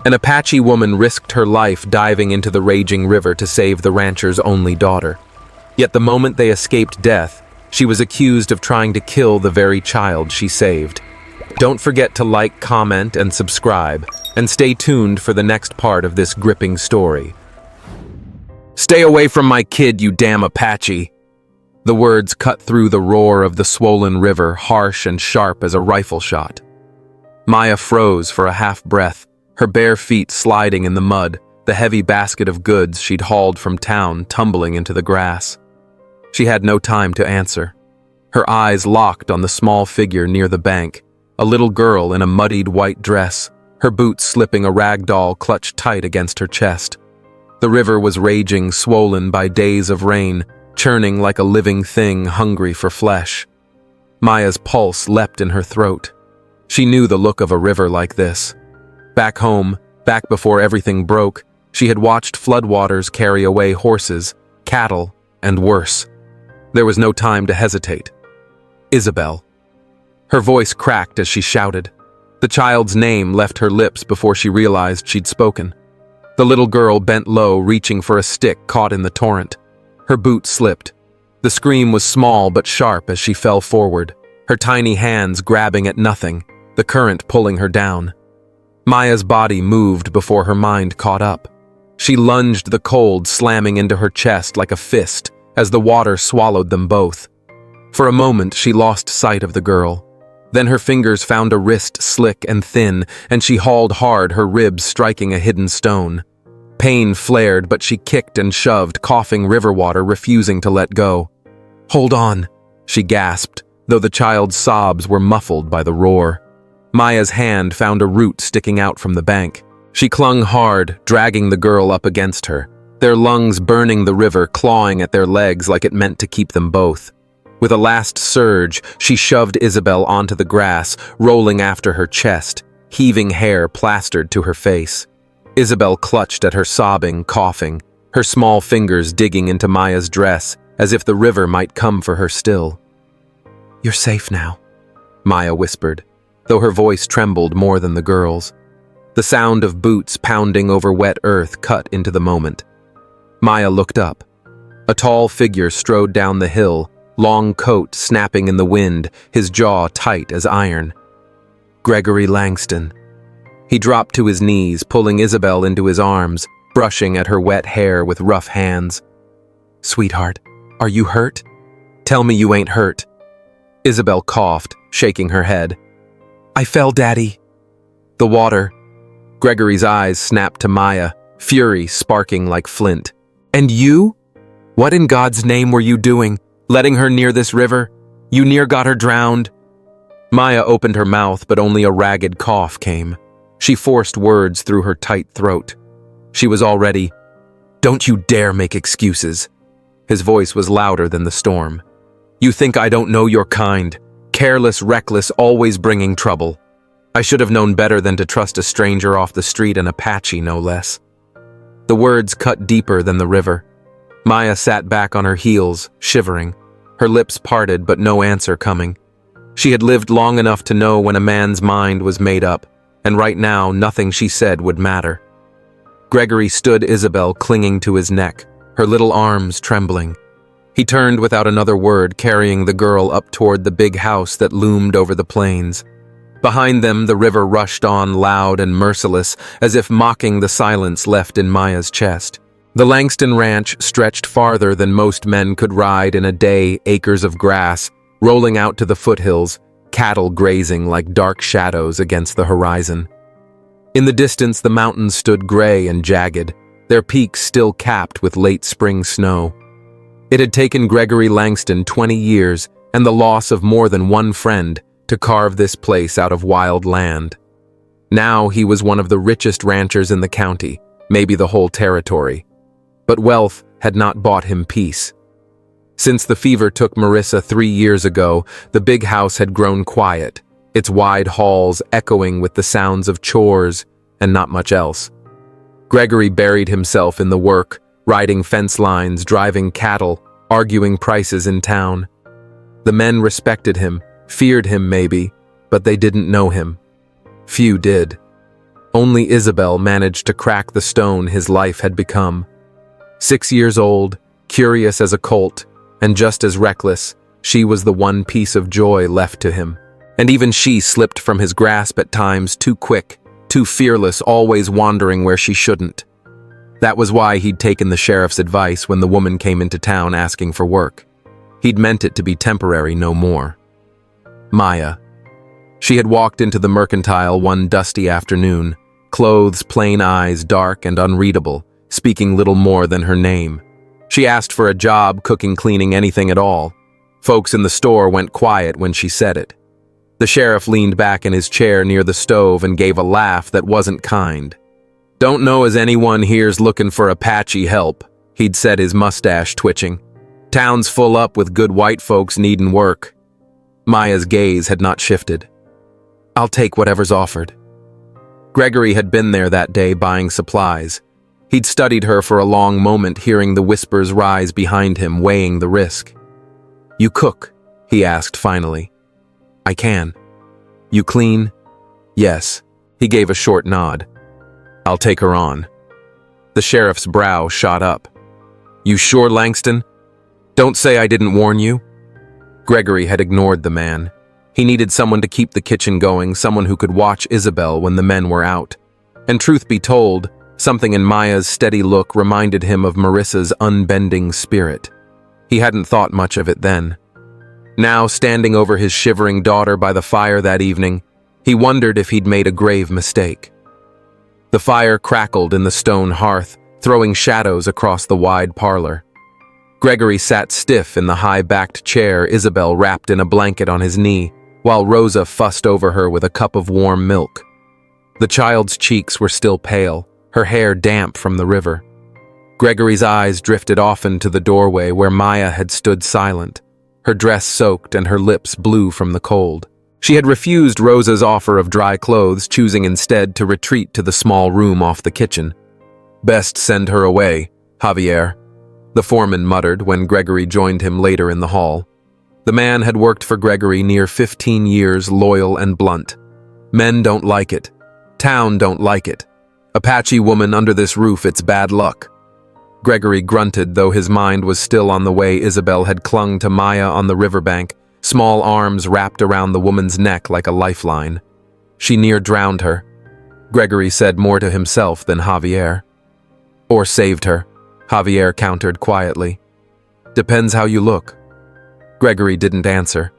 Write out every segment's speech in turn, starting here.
An Apache woman risked her life diving into the raging river to save the rancher's only daughter. Yet the moment they escaped death, she was accused of trying to kill the very child she saved. Don't forget to like, comment, and subscribe, and stay tuned for the next part of this gripping story. "Stay away from my kid, you damn Apache!" The words cut through the roar of the swollen river, harsh and sharp as a rifle shot. Maya froze for a half-breath, her bare feet sliding in the mud, the heavy basket of goods she'd hauled from town tumbling into the grass. She had no time to answer. Her eyes locked on the small figure near the bank, a little girl in a muddied white dress, her boots slipping a rag doll clutched tight against her chest. The river was raging, swollen by days of rain, churning like a living thing hungry for flesh. Maya's pulse leapt in her throat. She knew the look of a river like this. Back home, back before everything broke, she had watched floodwaters carry away horses, cattle, and worse. There was no time to hesitate. Isabel. Her voice cracked as she shouted. The child's name left her lips before she realized she'd spoken. The little girl bent low, reaching for a stick caught in the torrent. Her boot slipped. The scream was small but sharp as she fell forward, her tiny hands grabbing at nothing, the current pulling her down. Maya's body moved before her mind caught up. She lunged, the cold slamming into her chest like a fist as the water swallowed them both. For a moment, she lost sight of the girl. Then her fingers found a wrist slick and thin, and she hauled hard, her ribs striking a hidden stone. Pain flared, but she kicked and shoved, coughing river water, refusing to let go. "Hold on," she gasped, though the child's sobs were muffled by the roar. Maya's hand found a root sticking out from the bank. She clung hard, dragging the girl up against her, their lungs burning the river, clawing at their legs like it meant to keep them both. With a last surge, she shoved Isabel onto the grass, rolling after her chest, heaving hair plastered to her face. Isabel clutched at her, sobbing, coughing, her small fingers digging into Maya's dress as if the river might come for her still. "You're safe now," Maya whispered, though her voice trembled more than the girl's. The sound of boots pounding over wet earth cut into the moment. Maya looked up. A tall figure strode down the hill, long coat snapping in the wind, his jaw tight as iron. Gregory Langston. He dropped to his knees, pulling Isabel into his arms, brushing at her wet hair with rough hands. "Sweetheart, are you hurt? Tell me you ain't hurt." Isabel coughed, shaking her head. "I fell, Daddy." "The water." Gregory's eyes snapped to Maya, fury sparking like flint. "And you? What in God's name were you doing? Letting her near this river? You near got her drowned." Maya opened her mouth, but only a ragged cough came. She forced words through her tight throat. She was already, "Don't you dare make excuses." His voice was louder than the storm. "You think I don't know your kind. Careless, reckless, always bringing trouble. I should have known better than to trust a stranger off the street, an Apache no less." The words cut deeper than the river. Maya sat back on her heels, shivering, her lips parted but no answer coming. She had lived long enough to know when a man's mind was made up, and right now nothing she said would matter. Gregory stood Isabel clinging to his neck, her little arms trembling. He turned without another word, carrying the girl up toward the big house that loomed over the plains. Behind them, the river rushed on, loud and merciless, as if mocking the silence left in Maya's chest. The Langston Ranch stretched farther than most men could ride in a day, acres of grass, rolling out to the foothills, cattle grazing like dark shadows against the horizon. In the distance, the mountains stood gray and jagged, their peaks still capped with late spring snow. It had taken Gregory Langston 20 years and the loss of more than one friend to carve this place out of wild land. Now he was one of the richest ranchers in the county, maybe the whole territory. But wealth had not bought him peace. Since the fever took Marissa 3 years ago, the big house had grown quiet, its wide halls echoing with the sounds of chores and not much else. Gregory buried himself in the work, riding fence lines, driving cattle, arguing prices in town. The men respected him, feared him maybe, but they didn't know him. Few did. Only Isabel managed to crack the stone his life had become. 6 years old, curious as a colt, and just as reckless, she was the one piece of joy left to him. And even she slipped from his grasp at times, too quick, too fearless, always wandering where she shouldn't. That was why he'd taken the sheriff's advice when the woman came into town asking for work. He'd meant it to be temporary, no more. Maya. She had walked into the mercantile one dusty afternoon, clothes, plain eyes, dark and unreadable, speaking little more than her name. She asked for a job, cooking, cleaning, anything at all. Folks in the store went quiet when she said it. The sheriff leaned back in his chair near the stove and gave a laugh that wasn't kind. "Don't know as anyone here's looking for Apache help," he'd said, his mustache twitching. "Town's full up with good white folks needin' work." Maya's gaze had not shifted. "I'll take whatever's offered." Gregory had been there that day buying supplies. He'd studied her for a long moment, hearing the whispers rise behind him, weighing the risk. "You cook?" he asked finally. "I can." "You clean?" "Yes." He gave a short nod. "I'll take her on." The sheriff's brow shot up. "You sure, Langston? Don't say I didn't warn you." Gregory had ignored the man. He needed someone to keep the kitchen going, someone who could watch Isabel when the men were out. And truth be told, something in Maya's steady look reminded him of Marissa's unbending spirit. He hadn't thought much of it then. Now, standing over his shivering daughter by the fire that evening, he wondered if he'd made a grave mistake. The fire crackled in the stone hearth, throwing shadows across the wide parlor. Gregory sat stiff in the high-backed chair, Isabel wrapped in a blanket on his knee, while Rosa fussed over her with a cup of warm milk. The child's cheeks were still pale, her hair damp from the river. Gregory's eyes drifted often to the doorway where Maya had stood silent, her dress soaked and her lips blue from the cold. She had refused Rosa's offer of dry clothes, choosing instead to retreat to the small room off the kitchen. "Best send her away, Javier," the foreman muttered when Gregory joined him later in the hall. The man had worked for Gregory near 15 years, loyal and blunt. "Men don't like it. Town don't like it. Apache woman under this roof, it's bad luck." Gregory grunted, though his mind was still on the way Isabel had clung to Maya on the riverbank, small arms wrapped around the woman's neck like a lifeline. She near drowned her. Gregory said more to himself than Javier. "Or saved her," Javier countered quietly. "Depends how you look." Gregory didn't answer.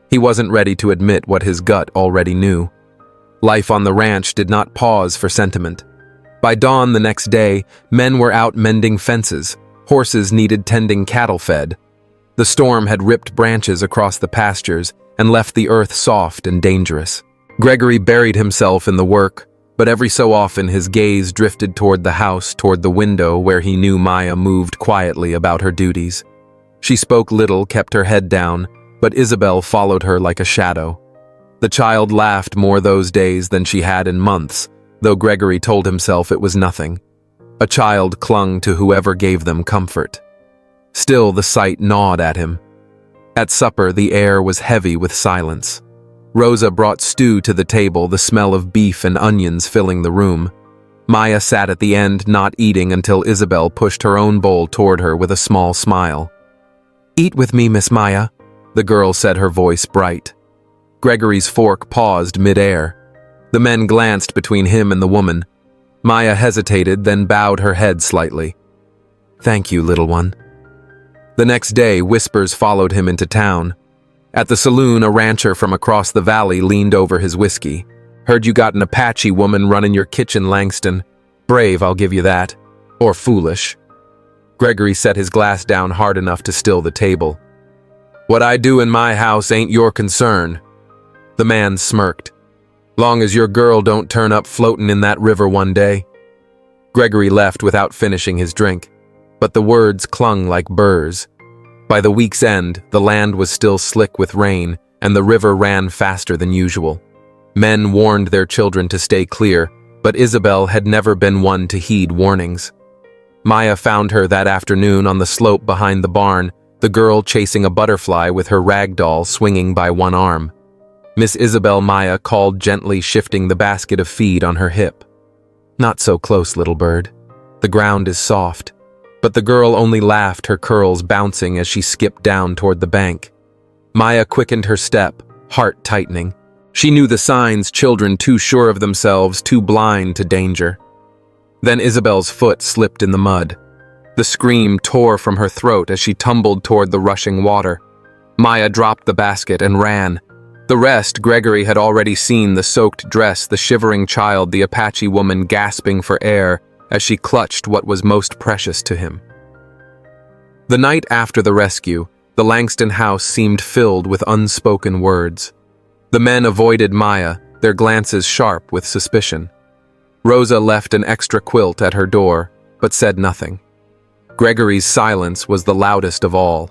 He wasn't ready to admit what his gut already knew. Life on the ranch did not pause for sentiment. By dawn the next day, men were out mending fences. Horses needed tending, cattle fed. The storm had ripped branches across the pastures and left the earth soft and dangerous. Gregory buried himself in the work, but every so often his gaze drifted toward the house, toward the window where he knew Maya moved quietly about her duties. She spoke little, kept her head down, but Isabel followed her like a shadow. The child laughed more those days than she had in months, though Gregory told himself it was nothing. A child clung to whoever gave them comfort. Still, the sight gnawed at him. At supper, the air was heavy with silence. Rosa brought stew to the table, the smell of beef and onions filling the room. Maya sat at the end, not eating until Isabel pushed her own bowl toward her with a small smile. "Eat with me, Miss Maya," the girl said, her voice bright. Gregory's fork paused mid-air. The men glanced between him and the woman. Maya hesitated, then bowed her head slightly. "Thank you, little one." The next day, whispers followed him into town. At the saloon, a rancher from across the valley leaned over his whiskey. "Heard you got an Apache woman running your kitchen, Langston. Brave, I'll give you that. Or foolish." Gregory set his glass down hard enough to still the table. "What I do in my house ain't your concern." The man smirked. "Long as your girl don't turn up floating in that river one day." Gregory left without finishing his drink, but the words clung like burrs. By the week's end, the land was still slick with rain, and the river ran faster than usual. Men warned their children to stay clear, but Isabel had never been one to heed warnings. Maya found her that afternoon on the slope behind the barn, the girl chasing a butterfly with her rag doll swinging by one arm. Miss Isabel, Maya called gently, shifting the basket of feed on her hip. Not so close, little bird. The ground is soft. But the girl only laughed, her curls bouncing as she skipped down toward the bank. Maya quickened her step, heart tightening. She knew the signs, children too sure of themselves, too blind to danger. Then Isabel's foot slipped in the mud. The scream tore from her throat as she tumbled toward the rushing water. Maya dropped the basket and ran. The rest, Gregory had already seen: the soaked dress, the shivering child, the Apache woman gasping for air as she clutched what was most precious to him. The night after the rescue, the Langston house seemed filled with unspoken words. The men avoided Maya, their glances sharp with suspicion. Rosa left an extra quilt at her door, but said nothing. Gregory's silence was the loudest of all.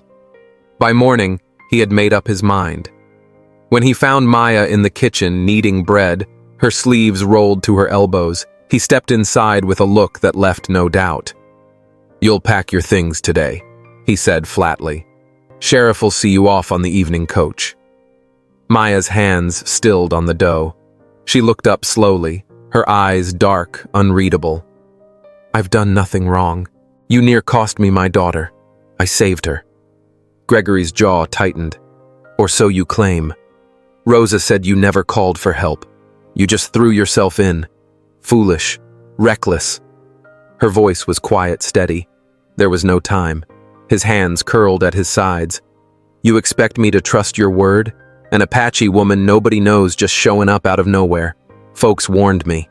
By morning, he had made up his mind. When he found Maya in the kitchen kneading bread, her sleeves rolled to her elbows, he stepped inside with a look that left no doubt. "You'll pack your things today," he said flatly. "Sheriff will see you off on the evening coach." Maya's hands stilled on the dough. She looked up slowly, her eyes dark, unreadable. "I've done nothing wrong. You near cost me my daughter. I saved her." Gregory's jaw tightened. "Or so you claim. Rosa said you never called for help. You just threw yourself in. Foolish, reckless." Her voice was quiet, steady. There was no time. His hands curled at his sides. "You expect me to trust your word? An Apache woman nobody knows just showing up out of nowhere. Folks warned me."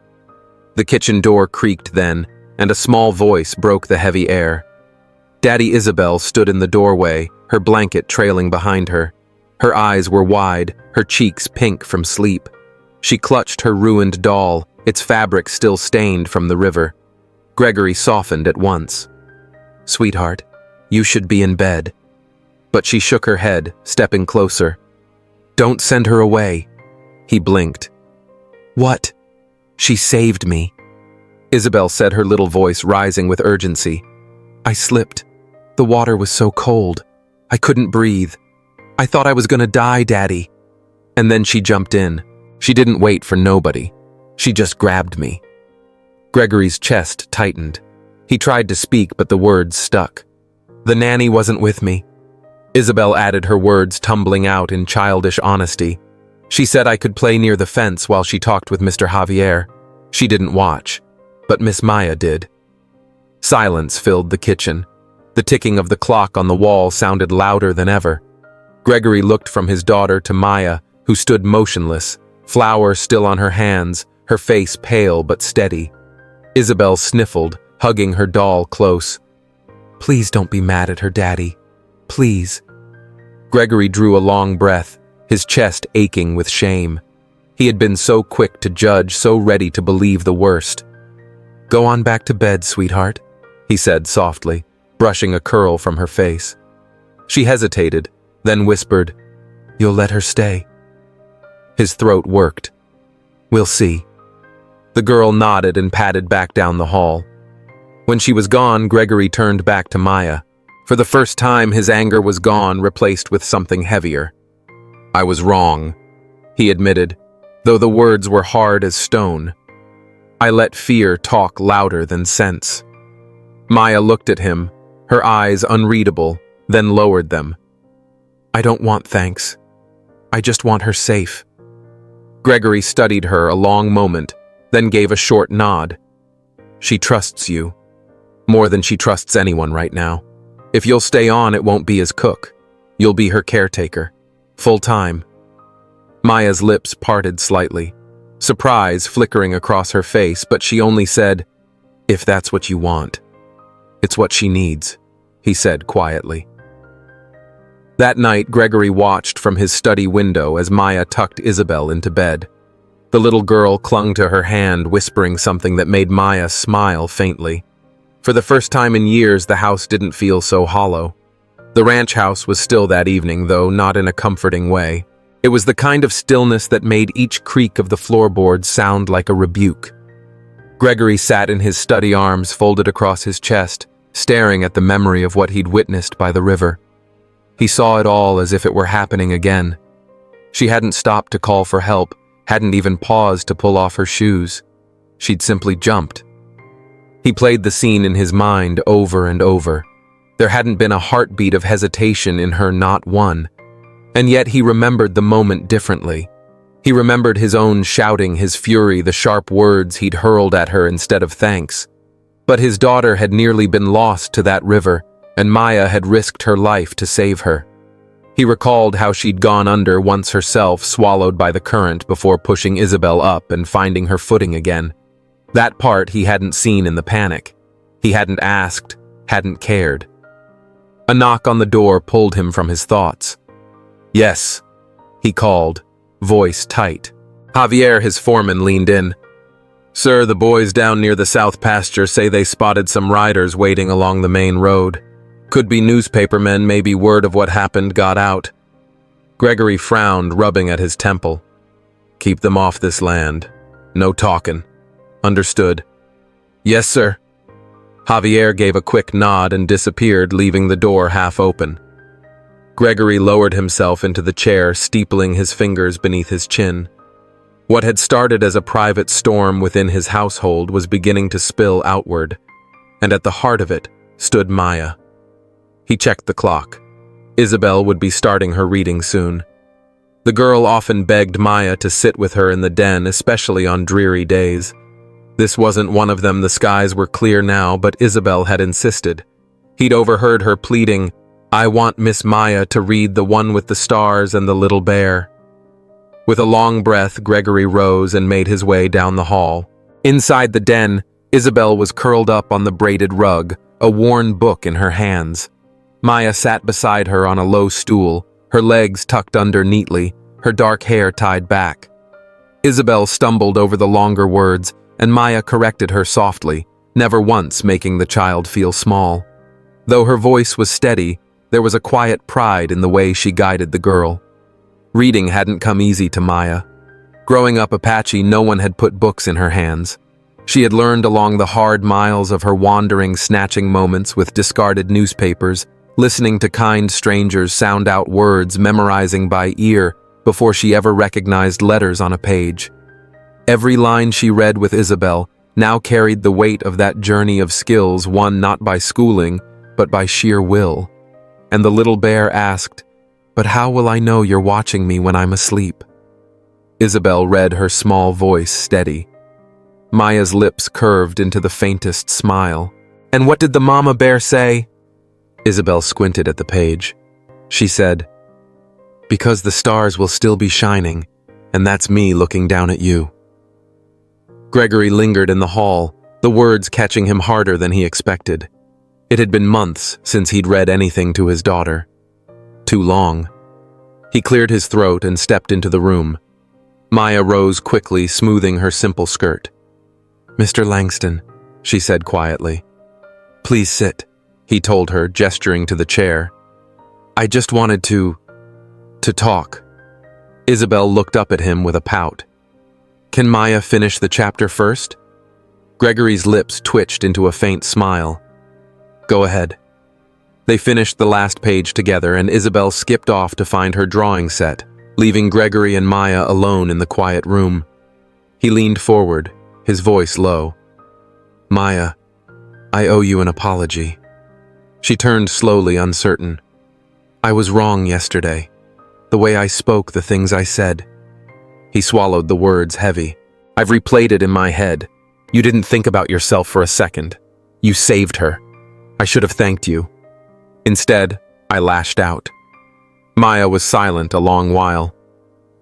The kitchen door creaked then, and a small voice broke the heavy air. Daddy Isabel stood in the doorway, her blanket trailing behind her. Her eyes were wide, her cheeks pink from sleep. She clutched her ruined doll, its fabric still stained from the river. Gregory softened at once. "Sweetheart, you should be in bed." But she shook her head, stepping closer. "Don't send her away." He blinked. "What?" "She saved me," Isabel said, her little voice rising with urgency. "I slipped. The water was so cold. I couldn't breathe. I thought I was gonna die, Daddy." And then she jumped in. She didn't wait for nobody. She just grabbed me. Gregory's chest tightened. He tried to speak, but the words stuck. "The nanny wasn't with me." Isabel added, her words tumbling out in childish honesty. "She said I could play near the fence while she talked with Mr. Javier. She didn't watch, but Miss Maya did." Silence filled the kitchen. The ticking of the clock on the wall sounded louder than ever. Gregory looked from his daughter to Maya, who stood motionless, flour still on her hands, her face pale but steady. Isabel sniffled, hugging her doll close. "Please don't be mad at her, Daddy. Please." Gregory drew a long breath, his chest aching with shame. He had been so quick to judge, so ready to believe the worst. "Go on back to bed, sweetheart," he said softly, brushing a curl from her face. She hesitated, then whispered, "You'll let her stay?" His throat worked. "We'll see." The girl nodded and padded back down the hall. When she was gone, Gregory turned back to Maya. For the first time, his anger was gone, replaced with something heavier. "I was wrong," he admitted, though the words were hard as stone. "I let fear talk louder than sense." Maya looked at him, her eyes unreadable, then lowered them. "I don't want thanks. I just want her safe." Gregory studied her a long moment, then gave a short nod. "She trusts you. More than she trusts anyone right now. If you'll stay on, it won't be as cook. You'll be her caretaker. Full time." Maya's lips parted slightly, surprise flickering across her face, but she only said, "If that's what you want." "It's what she needs," he said quietly. That night, Gregory watched from his study window as Maya tucked Isabel into bed. The little girl clung to her hand, whispering something that made Maya smile faintly. For the first time in years, the house didn't feel so hollow. The ranch house was still that evening, though not in a comforting way. It was the kind of stillness that made each creak of the floorboards sound like a rebuke. Gregory sat in his study, arms folded across his chest, staring at the memory of what he'd witnessed by the river. He saw it all as if it were happening again. She hadn't stopped to call for help, hadn't even paused to pull off her shoes. She'd simply jumped, He played the scene in his mind over and over. There hadn't been a heartbeat of hesitation in her, not one. And yet he remembered the moment differently. He remembered his own shouting, his fury, the sharp words he'd hurled at her instead of thanks. But his daughter had nearly been lost to that river, and Maya had risked her life to save her. He recalled how she'd gone under once herself, swallowed by the current before pushing Isabel up and finding her footing again. That part he hadn't seen in the panic. He hadn't asked, hadn't cared. A knock on the door pulled him from his thoughts. "Yes," he called, voice tight. Javier, his foreman, leaned in. "Sir, the boys down near the south pasture say they spotted some riders waiting along the main road. Could be newspapermen, maybe word of what happened got out." Gregory frowned, rubbing at his temple. "Keep them off this land. No talking." "Understood." "Yes, sir." Javier gave a quick nod and disappeared, leaving the door half open. Gregory lowered himself into the chair, steepling his fingers beneath his chin. What had started as a private storm within his household was beginning to spill outward, and at the heart of it stood Maya. He checked the clock. Isabel would be starting her reading soon. The girl often begged Maya to sit with her in the den, especially on dreary days. This wasn't one of them. The skies were clear now, but Isabel had insisted. He'd overheard her pleading, "I want Miss Maya to read The One with the Stars and the Little Bear." With a long breath, Gregory rose and made his way down the hall. Inside the den, Isabel was curled up on the braided rug, a worn book in her hands. Maya sat beside her on a low stool, her legs tucked under neatly, her dark hair tied back. Isabel stumbled over the longer words, and Maya corrected her softly, never once making the child feel small. Though her voice was steady, there was a quiet pride in the way she guided the girl. Reading hadn't come easy to Maya. Growing up Apache, no one had put books in her hands. She had learned along the hard miles of her wandering, snatching moments with discarded newspapers, listening to kind strangers sound out words, memorizing by ear before she ever recognized letters on a page. Every line she read with Isabel now carried the weight of that journey of skills won not by schooling, but by sheer will. And the little bear asked, "But how will I know you're watching me when I'm asleep?" Isabel read, her small voice steady. Maya's lips curved into the faintest smile. "And what did the mama bear say?" Isabel squinted at the page. She said, "Because the stars will still be shining, and that's me looking down at you." Gregory lingered in the hall, the words catching him harder than he expected. It had been months since he'd read anything to his daughter. Too long. He cleared his throat and stepped into the room. Maya rose quickly, smoothing her simple skirt. "Mr. Langston," she said quietly. "Please sit," he told her, gesturing to the chair. "I just wanted to talk." Isabel looked up at him with a pout. "Can Maya finish the chapter first?" Gregory's lips twitched into a faint smile. "Go ahead." They finished the last page together, and Isabel skipped off to find her drawing set, leaving Gregory and Maya alone in the quiet room. He leaned forward, his voice low. "Maya, I owe you an apology." She turned slowly, uncertain. "I was wrong yesterday. The way I spoke, the things I said." He swallowed the words heavy. "I've replayed it in my head. You didn't think about yourself for a second. You saved her. I should have thanked you. Instead, I lashed out." Maya was silent a long while.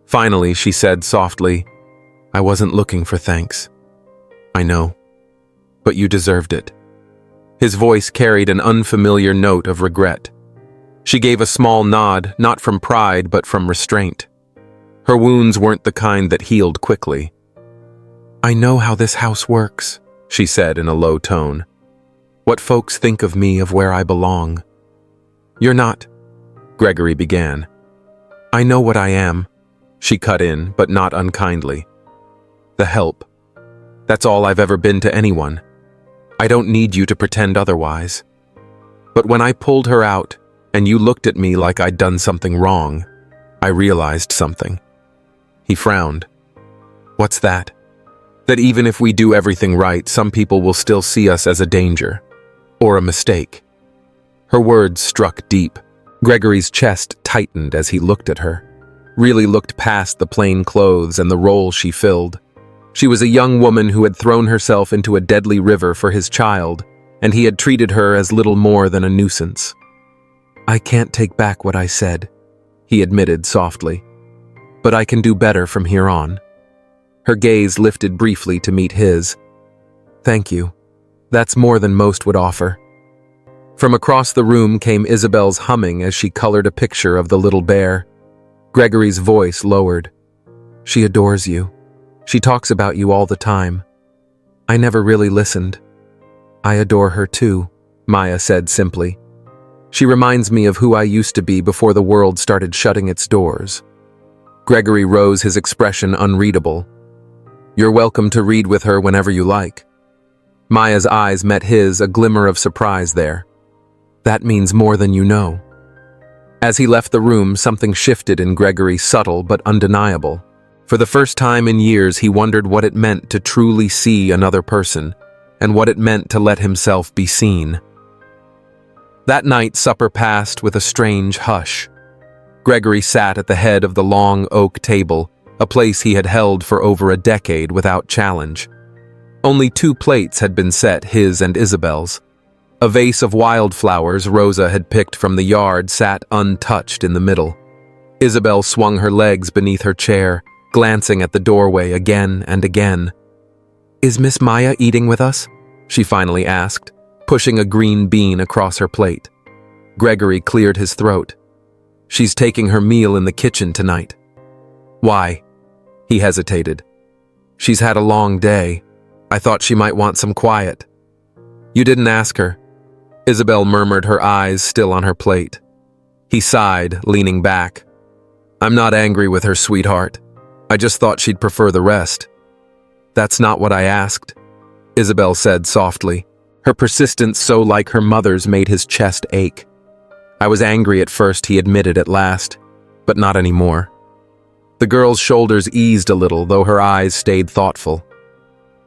Finally, she said softly, "I wasn't looking for thanks. I know. But you deserved it." His voice carried an unfamiliar note of regret. She gave a small nod, not from pride, but from restraint. Her wounds weren't the kind that healed quickly. "I know how this house works," she said in a low tone. "What folks think of me, of where I belong." "You're not," Gregory began. "I know what I am," she cut in, but not unkindly. "The help. That's all I've ever been to anyone. I don't need you to pretend otherwise. But when I pulled her out, and you looked at me like I'd done something wrong, I realized something." He frowned. "What's that?" That even if we do everything right, some people will still see us as a danger. Or a mistake. Her words struck deep. Gregory's chest tightened as he looked at her. Really looked past the plain clothes and the role she filled. She was a young woman who had thrown herself into a deadly river for his child, and he had treated her as little more than a nuisance. "I can't take back what I said," he admitted softly. "But I can do better from here on." Her gaze lifted briefly to meet his. "Thank you. That's more than most would offer." From across the room came Isabel's humming as she colored a picture of the little bear. Gregory's voice lowered. "She adores you. She talks about you all the time. I never really listened." "I adore her too," Maya said simply. "She reminds me of who I used to be before the world started shutting its doors." Gregory rose, his expression unreadable. "You're welcome to read with her whenever you like." Maya's eyes met his, a glimmer of surprise there. "That means more than you know." As he left the room, something shifted in Gregory, subtle but undeniable. For the first time in years, he wondered what it meant to truly see another person, and what it meant to let himself be seen. That night, supper passed with a strange hush. Gregory sat at the head of the long oak table, a place he had held for over a decade without challenge. Only 2 plates had been set, his and Isabel's. A vase of wildflowers Rosa had picked from the yard sat untouched in the middle. Isabel swung her legs beneath her chair, glancing at the doorway again and again. "Is Miss Maya eating with us?" she finally asked, pushing a green bean across her plate. Gregory cleared his throat. "She's taking her meal in the kitchen tonight." "Why?" He hesitated. "She's had a long day. I thought she might want some quiet." "You didn't ask her," Isabel murmured, her eyes still on her plate. He sighed, leaning back. "I'm not angry with her, sweetheart. I just thought she'd prefer the rest." "That's not what I asked," Isabel said softly. Her persistence, so like her mother's, made his chest ache. "I was angry at first," he admitted at last, "but not anymore." The girl's shoulders eased a little, though her eyes stayed thoughtful.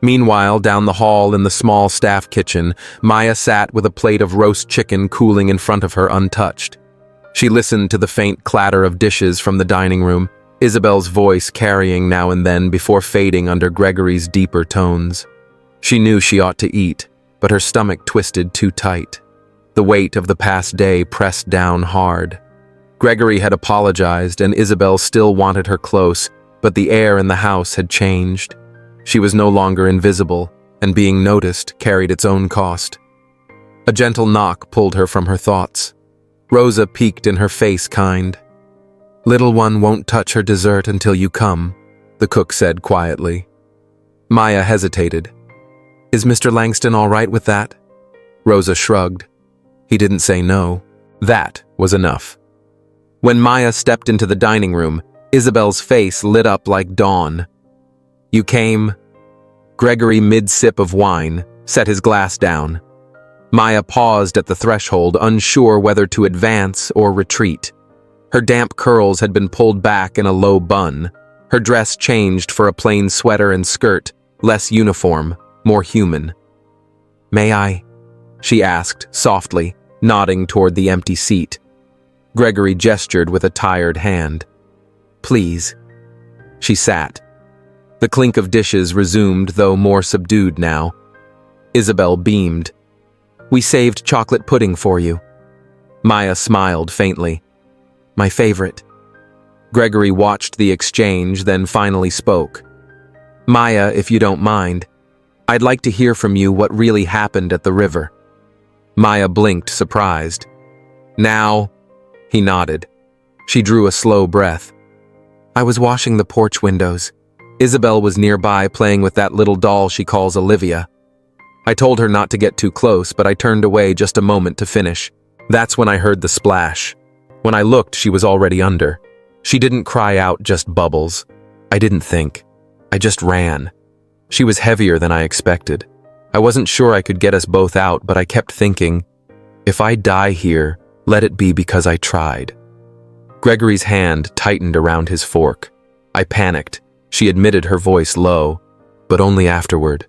Meanwhile, down the hall in the small staff kitchen, Maya sat with a plate of roast chicken cooling in front of her untouched. She listened to the faint clatter of dishes from the dining room, Isabel's voice carrying now and then before fading under Gregory's deeper tones. She knew she ought to eat, but her stomach twisted too tight. The weight of the past day pressed down hard. Gregory had apologized, and Isabel still wanted her close, but the air in the house had changed. She was no longer invisible, and being noticed carried its own cost. A gentle knock pulled her from her thoughts. Rosa peeked in her face, kind. "Little one won't touch her dessert until you come," the cook said quietly. Maya hesitated. "Is Mr. Langston all right with that?" Rosa shrugged. He didn't say no. That was enough. When Maya stepped into the dining room, Isabel's face lit up like dawn. "You came?" Gregory, mid-sip of wine, set his glass down. Maya paused at the threshold, unsure whether to advance or retreat. Her damp curls had been pulled back in a low bun. Her dress changed for a plain sweater and skirt, less uniform, more human. "May I?" she asked softly, nodding toward the empty seat. Gregory gestured with a tired hand. "Please." She sat. The clink of dishes resumed, though more subdued now. Isabel beamed. "We saved chocolate pudding for you." Maya smiled faintly. "My favorite." Gregory watched the exchange, then finally spoke. "Maya, if you don't mind, I'd like to hear from you what really happened at the river." Maya blinked, surprised. "Now?" He nodded. She drew a slow breath. "I was washing the porch windows. Isabel was nearby playing with that little doll she calls Olivia. I told her not to get too close, but I turned away just a moment to finish. That's when I heard the splash. When I looked, she was already under. She didn't cry out, just bubbles. I didn't think. I just ran. She was heavier than I expected. I wasn't sure I could get us both out, but I kept thinking, if I die here, let it be because I tried." Gregory's hand tightened around his fork. I panicked. She admitted, her voice low. but only afterward.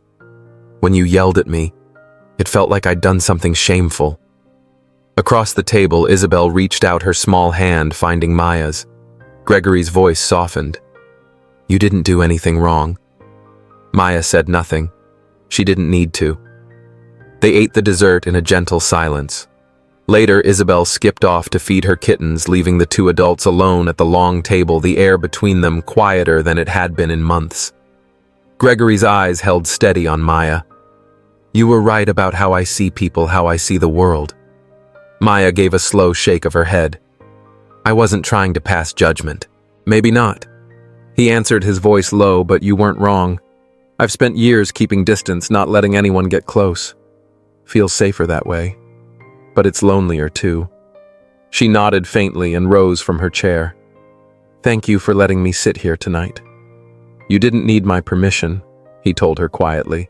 When you yelled at me, it felt like I'd done something shameful. Across the table, Isabel reached out her small hand, finding Maya's. Gregory's voice softened. You didn't do anything wrong. Maya said nothing. She didn't need to. They ate the dessert in a gentle silence. Later, Isabel skipped off to feed her kittens, leaving the two adults alone at the long table, the air between them quieter than it had been in months. Gregory's eyes held steady on Maya. You were right about how I see people, how I see the world. Maya gave a slow shake of her head. I wasn't trying to pass judgment. Maybe not. He answered, his voice low, but you weren't wrong. I've spent years keeping distance, not letting anyone get close. Feels safer that way. But it's lonelier too. She nodded faintly and rose from her chair. Thank you for letting me sit here tonight. You didn't need my permission, he told her quietly,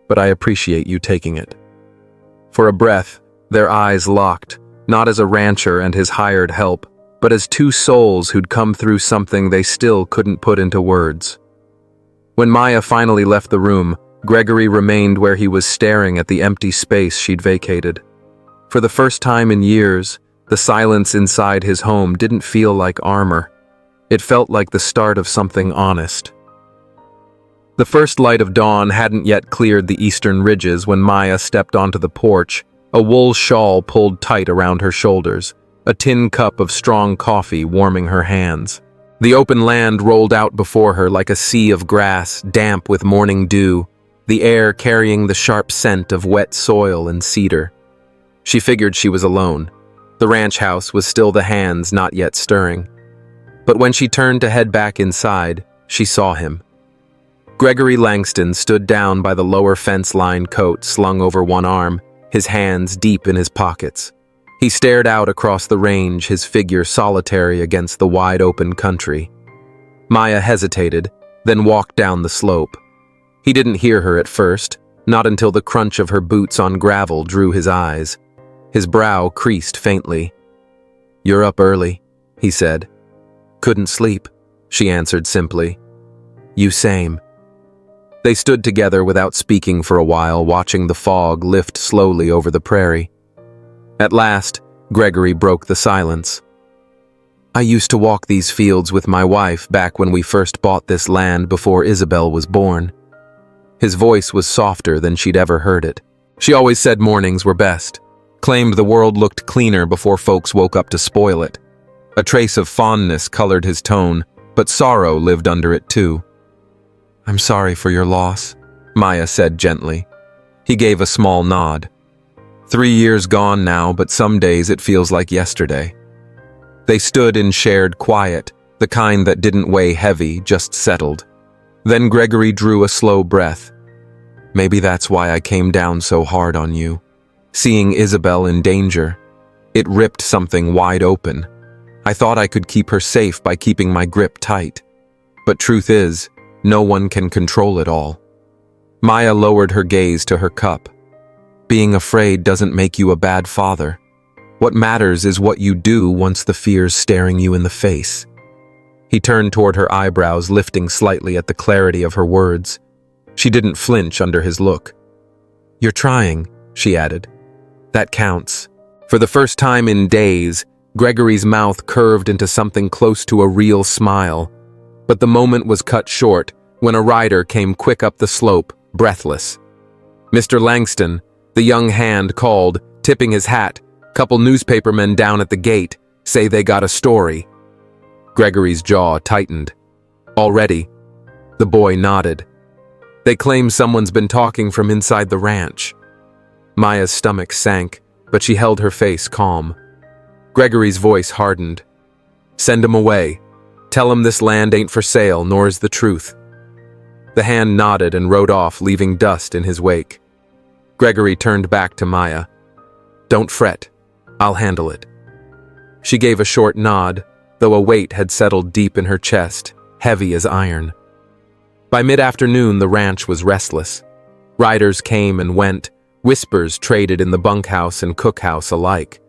but I appreciate you taking it. For a breath, their eyes locked, not as a rancher and his hired help, but as two souls who'd come through something they still couldn't put into words. When Maya finally left the room, Gregory remained where he was, staring at the empty space she'd vacated. For the first time in years, the silence inside his home didn't feel like armor. It felt like the start of something honest. The first light of dawn hadn't yet cleared the eastern ridges when Maya stepped onto the porch, a wool shawl pulled tight around her shoulders, a tin cup of strong coffee warming her hands. The open land rolled out before her like a sea of grass, damp with morning dew, the air carrying the sharp scent of wet soil and cedar. She figured she was alone. The ranch house was still the hands not yet stirring. But when she turned to head back inside, she saw him. Gregory Langston stood down by the lower fence-line coat slung over one arm, his hands deep in his pockets. He stared out across the range, his figure solitary against the wide-open country. Maya hesitated, then walked down the slope. He didn't hear her at first, not until the crunch of her boots on gravel drew his eyes. His brow creased faintly. You're up early, he said. Couldn't sleep, she answered simply. You same. They stood together without speaking for a while, watching the fog lift slowly over the prairie. At last, Gregory broke the silence. I used to walk these fields with my wife back when we first bought this land before Isabel was born. His voice was softer than she'd ever heard it. She always said mornings were best, claimed the world looked cleaner before folks woke up to spoil it. A trace of fondness colored his tone, but sorrow lived under it too. I'm sorry for your loss, Maya said gently. He gave a small nod. 3 years gone now, but some days it feels like yesterday. They stood in shared quiet, the kind that didn't weigh heavy, just settled. Then Gregory drew a slow breath. Maybe that's why I came down so hard on you. Seeing Isabel in danger, it ripped something wide open. I thought I could keep her safe by keeping my grip tight. But truth is, no one can control it all. Maya lowered her gaze to her cup. Being afraid doesn't make you a bad father. What matters is what you do once the fear's staring you in the face. He turned toward her, eyebrows lifting slightly at the clarity of her words. She didn't flinch under his look. You're trying, she added. That counts. For the first time in days, Gregory's mouth curved into something close to a real smile. But the moment was cut short when a rider came quick up the slope, breathless. Mr. Langston, the young hand called, tipping his hat. Couple newspapermen down at the gate say they got a story. Gregory's jaw tightened. Already? The boy nodded. They claim someone's been talking from inside the ranch. Maya's stomach sank, but she held her face calm. Gregory's voice hardened. Send him away. Tell him this land ain't for sale, nor is the truth. The hand nodded and rode off, leaving dust in his wake. Gregory turned back to Maya. Don't fret. I'll handle it. She gave a short nod, though a weight had settled deep in her chest, heavy as iron. By mid-afternoon, the ranch was restless. Riders came and went, whispers traded in the bunkhouse and cookhouse alike.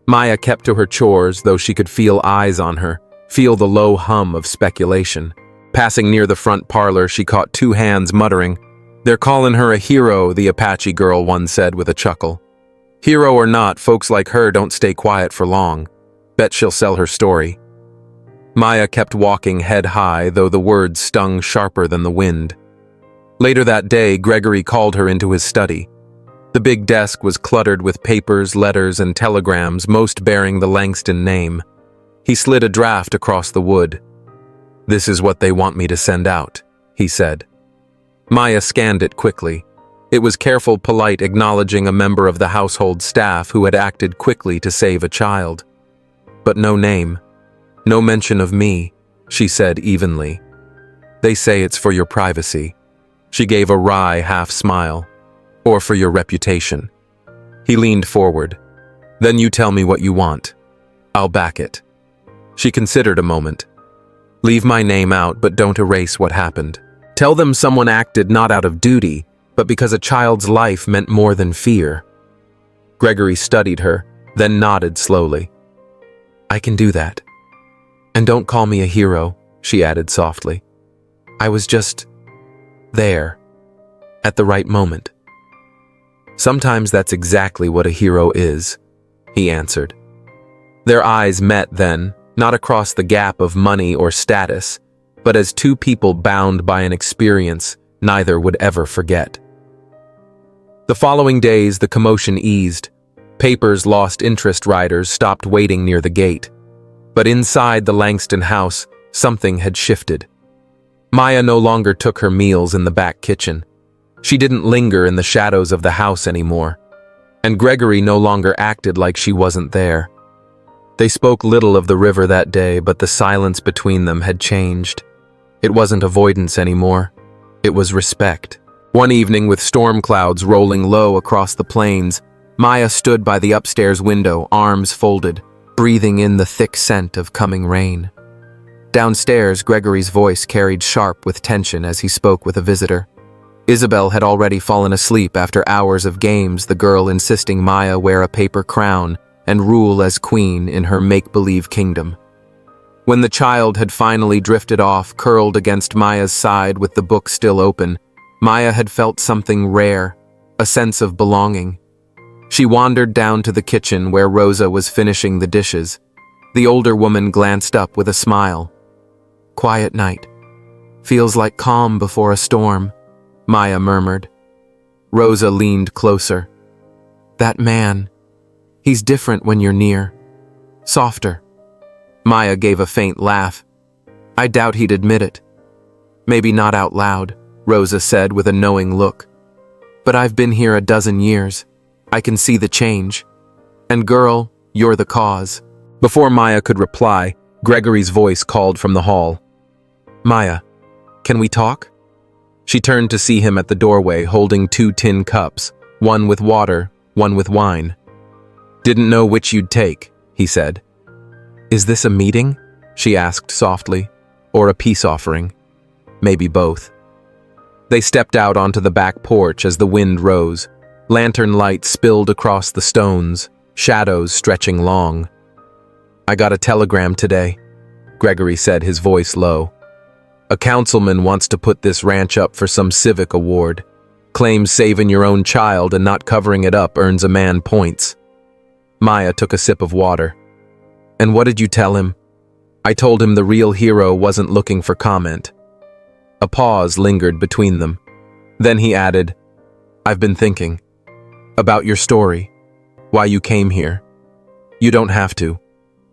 Maya kept to her chores, though she could feel eyes on her, feel the low hum of speculation. Passing near the front parlor, she caught two hands muttering, "They're calling her a hero," the Apache girl one said with a chuckle. "Hero or not, folks like her don't stay quiet for long. Bet she'll sell her story." Maya kept walking head high, though the words stung sharper than the wind. Later that day, Gregory called her into his study. The big desk was cluttered with papers, letters, and telegrams, most bearing the Langston name. He slid a draft across the wood. "This is what they want me to send out," he said. Maya scanned it quickly. It was careful, polite, acknowledging a member of the household staff who had acted quickly to save a child. But no name. "No mention of me," she said evenly. "They say it's for your privacy." She gave a wry half-smile. "Or for your reputation." He leaned forward. "Then you tell me what you want. I'll back it." She considered a moment. "Leave my name out, but don't erase what happened. Tell them someone acted not out of duty, but because a child's life meant more than fear." Gregory studied her, then nodded slowly. "I can do that. And don't call me a hero," she added softly. "I was just there, at the right moment." "Sometimes that's exactly what a hero is," he answered. Their eyes met then, not across the gap of money or status, but as two people bound by an experience neither would ever forget. The following days, the commotion eased. Papers lost interest, riders stopped waiting near the gate. But inside the Langston house, something had shifted. Maya no longer took her meals in the back kitchen. She didn't linger in the shadows of the house anymore. And Gregory no longer acted like she wasn't there. They spoke little of the river that day, but the silence between them had changed. It wasn't avoidance anymore. It was respect. One evening, with storm clouds rolling low across the plains, Maya stood by the upstairs window, arms folded, breathing in the thick scent of coming rain. Downstairs, Gregory's voice carried sharp with tension as he spoke with a visitor. Isabel had already fallen asleep after hours of games, the girl insisting Maya wear a paper crown and rule as queen in her make-believe kingdom. When the child had finally drifted off, curled against Maya's side with the book still open, Maya had felt something rare, a sense of belonging. She wandered down to the kitchen where Rosa was finishing the dishes. The older woman glanced up with a smile. "Quiet night. Feels like calm before a storm," Maya murmured. Rosa leaned closer. "That man, he's different when you're near. Softer." Maya gave a faint laugh. "I doubt he'd admit it." "Maybe not out loud," Rosa said with a knowing look. "But I've been here a dozen years. I can see the change. And girl, you're the cause." Before Maya could reply, Gregory's voice called from the hall. "Maya, can we talk?" She turned to see him at the doorway, holding two tin cups, one with water, one with wine. "Didn't know which you'd take," he said. "Is this a meeting?" she asked softly. "Or a peace offering?" "Maybe both." They stepped out onto the back porch as the wind rose. Lantern light spilled across the stones, shadows stretching long. "I got a telegram today," Gregory said, his voice low. "A councilman wants to put this ranch up for some civic award. Claims saving your own child and not covering it up earns a man points." Maya took a sip of water. "And what did you tell him?" "I told him the real hero wasn't looking for comment." A pause lingered between them. Then he added, "I've been thinking about your story, why you came here. You don't have to,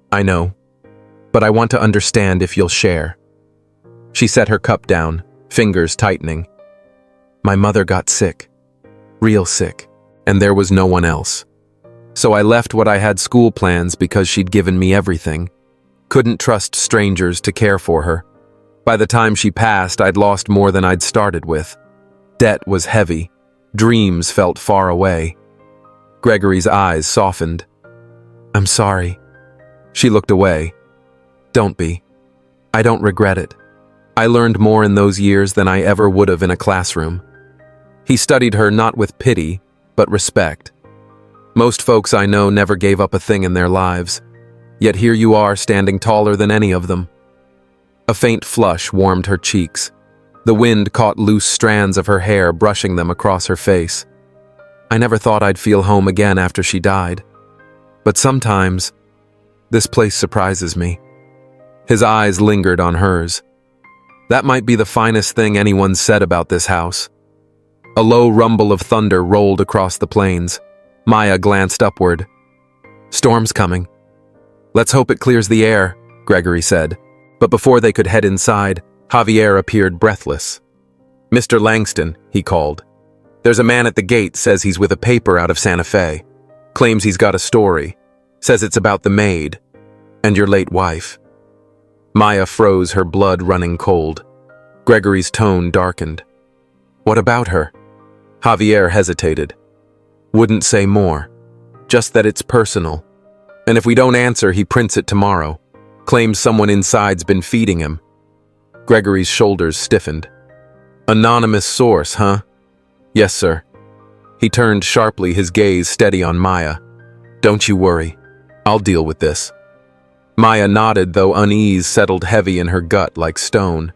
I know, but I want to understand if you'll share." She set her cup down, fingers tightening. "My mother got sick, real sick, and there was no one else. So I left what I had, school plans, because she'd given me everything. Couldn't trust strangers to care for her. By the time she passed, I'd lost more than I'd started with. Debt was heavy. Dreams felt far away." Gregory's eyes softened. "I'm sorry." She looked away. "Don't be. I don't regret it. I learned more in those years than I ever would have in a classroom." He studied her not with pity, but respect. "Most folks I know never gave up a thing in their lives. Yet here you are, standing taller than any of them." A faint flush warmed her cheeks. The wind caught loose strands of her hair, brushing them across her face. I never thought I'd feel home again after she died. But sometimes, this place surprises me. His eyes lingered on hers. That might be the finest thing anyone said about this house. A low rumble of thunder rolled across the plains. Maya glanced upward. Storm's coming. Let's hope it clears the air, Gregory said. But before they could head inside, Javier appeared breathless. Mr. Langston, he called. There's a man at the gate, says he's with a paper out of Santa Fe. Claims he's got a story. Says it's about the maid. And your late wife. Maya froze, her blood running cold. Gregory's tone darkened. What about her? Javier hesitated. Wouldn't say more. Just that it's personal. And if we don't answer, he prints it tomorrow. Claims someone inside's been feeding him. Gregory's shoulders stiffened. Anonymous source, huh? Yes, sir. He turned sharply, his gaze steady on Maya. Don't you worry. I'll deal with this. Maya nodded, though unease settled heavy in her gut like stone.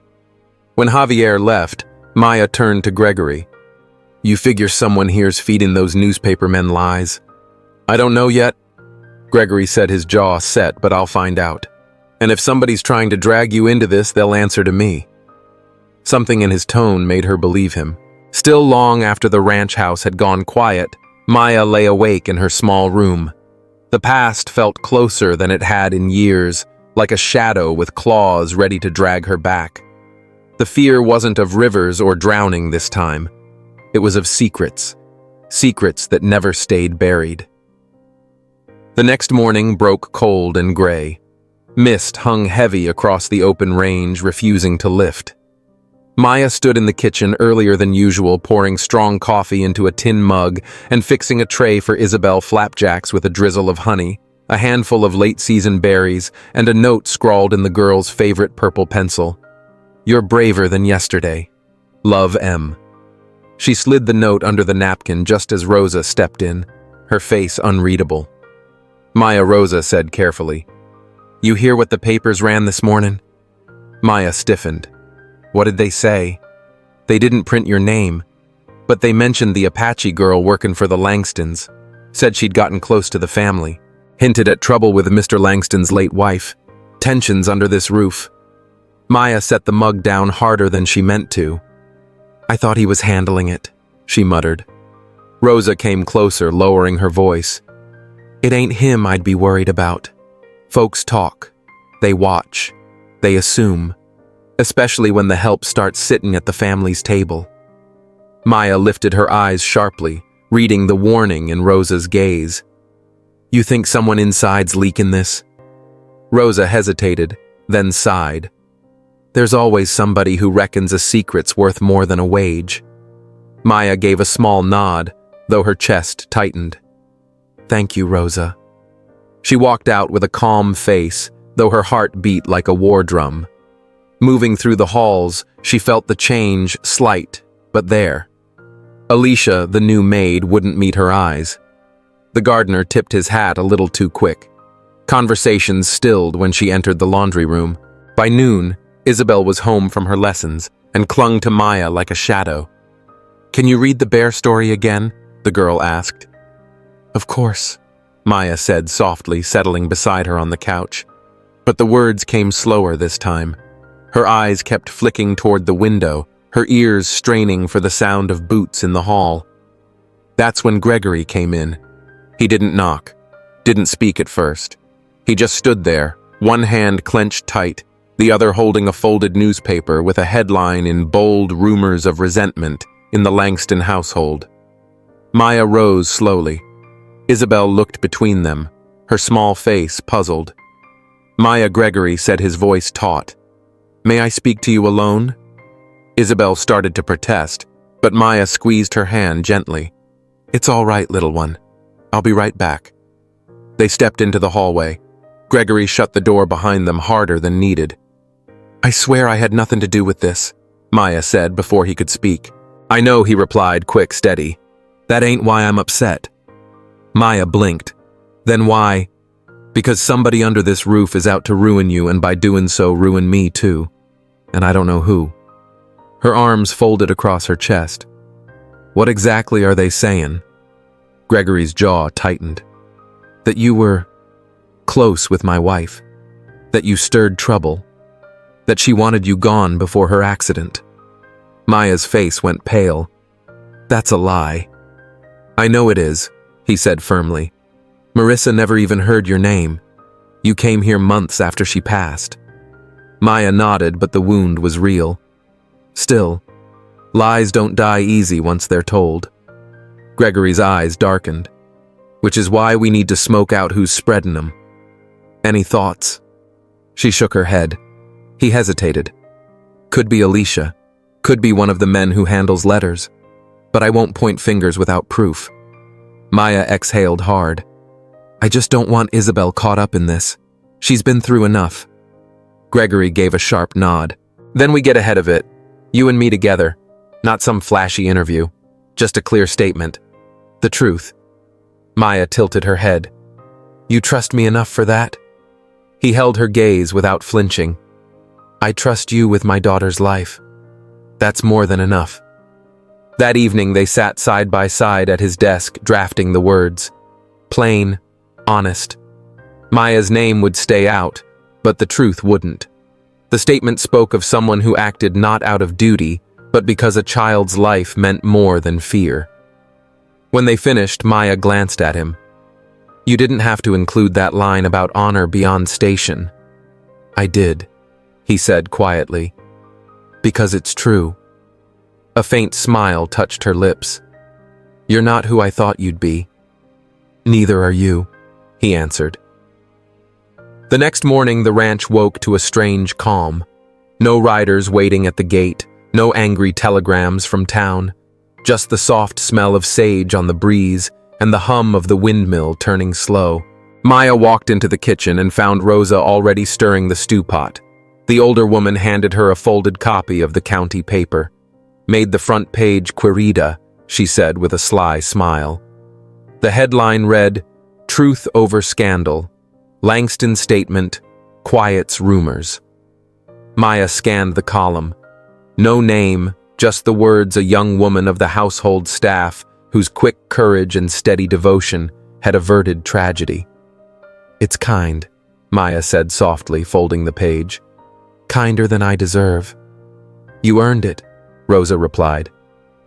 When Javier left, Maya turned to Gregory. You figure someone here's feeding those newspaper men lies? I don't know yet. Gregory said, his jaw set, but I'll find out. And if somebody's trying to drag you into this, they'll answer to me. Something in his tone made her believe him. Still long after the ranch house had gone quiet, Maya lay awake in her small room. The past felt closer than it had in years, like a shadow with claws ready to drag her back. The fear wasn't of rivers or drowning this time. It was of secrets. Secrets that never stayed buried. The next morning broke cold and gray. Mist hung heavy across the open range, refusing to lift. Maya stood in the kitchen earlier than usual, pouring strong coffee into a tin mug and fixing a tray for Isabel flapjacks with a drizzle of honey, a handful of late-season berries, and a note scrawled in the girl's favorite purple pencil. You're braver than yesterday. Love, M. She slid the note under the napkin just as Rosa stepped in, her face unreadable. Maya, Rosa said carefully. You hear what the papers ran this morning? Maya stiffened. What did they say? They didn't print your name, but they mentioned the Apache girl working for the Langstons. Said she'd gotten close to the family. Hinted at trouble with Mr. Langston's late wife. Tensions under this roof. Maya set the mug down harder than she meant to. I thought he was handling it, she muttered. Rosa came closer, lowering her voice. It ain't him I'd be worried about. Folks talk. They watch. They assume. Especially when the help starts sitting at the family's table. Maya lifted her eyes sharply, reading the warning in Rosa's gaze. You think someone inside's leaking this? Rosa hesitated, then sighed. There's always somebody who reckons a secret's worth more than a wage. Maya gave a small nod, though her chest tightened. Thank you, Rosa. She walked out with a calm face, though her heart beat like a war drum. Moving through the halls, she felt the change slight, but there. Alicia, the new maid, wouldn't meet her eyes. The gardener tipped his hat a little too quick. Conversations stilled when she entered the laundry room. By noon, Isabel was home from her lessons and clung to Maya like a shadow. Can you read the bear story again? The girl asked. Of course, Maya said softly, settling beside her on the couch. But the words came slower this time. Her eyes kept flicking toward the window, her ears straining for the sound of boots in the hall. That's when Gregory came in. He didn't knock, didn't speak at first. He just stood there, one hand clenched tight, the other holding a folded newspaper with a headline in bold rumors of resentment in the Langston household. Maya rose slowly. Isabel looked between them, her small face puzzled. Maya, Gregory said, his voice taut. May I speak to you alone? Isabel started to protest, but Maya squeezed her hand gently. It's all right, little one. I'll be right back. They stepped into the hallway. Gregory shut the door behind them harder than needed. I swear I had nothing to do with this, Maya said before he could speak. I know, he replied, quick, steady. That ain't why I'm upset. Maya blinked. Then why? Because somebody under this roof is out to ruin you, and by doing so ruin me too. and I don't know who. Her arms folded across her chest. What exactly are they saying? Gregory's jaw tightened. That you were close with my wife. That you stirred trouble. That she wanted you gone before her accident. Maya's face went pale. That's a lie. I know it is, he said firmly. Marissa never even heard your name. You came here months after she passed. Maya nodded, but the wound was real. Still, lies don't die easy once they're told. Gregory's eyes darkened. Which is why we need to smoke out who's spreading them. Any thoughts? She shook her head. He hesitated. Could be Alicia. Could be one of the men who handles letters. But I won't point fingers without proof. Maya exhaled hard. I just don't want Isabel caught up in this. She's been through enough. Gregory gave a sharp nod. Then we get ahead of it. You and me together. Not some flashy interview. Just a clear statement. The truth. Maya tilted her head. You trust me enough for that? He held her gaze without flinching. I trust you with my daughter's life. That's more than enough. That evening they sat side by side at his desk, drafting the words. Plain, honest. Maya's name would stay out, but the truth wouldn't. The statement spoke of someone who acted not out of duty, but because a child's life meant more than fear. When they finished, Maya glanced at him. You didn't have to include that line about honor beyond station. I did, he said quietly. Because it's true. A faint smile touched her lips. You're not who I thought you'd be. Neither are you, he answered. The next morning, the ranch woke to a strange calm. No riders waiting at the gate, no angry telegrams from town, just the soft smell of sage on the breeze and the hum of the windmill turning slow. Maya walked into the kitchen and found Rosa already stirring the stew pot. The older woman handed her a folded copy of the county paper. Made the front page querida, she said with a sly smile. The headline read, Truth over Scandal. Langston Statement, Quiets Rumors. Maya scanned the column. No name, just the words a young woman of the household staff whose quick courage and steady devotion had averted tragedy. It's kind, Maya said softly, folding the page. Kinder than I deserve. You earned it, Rosa replied.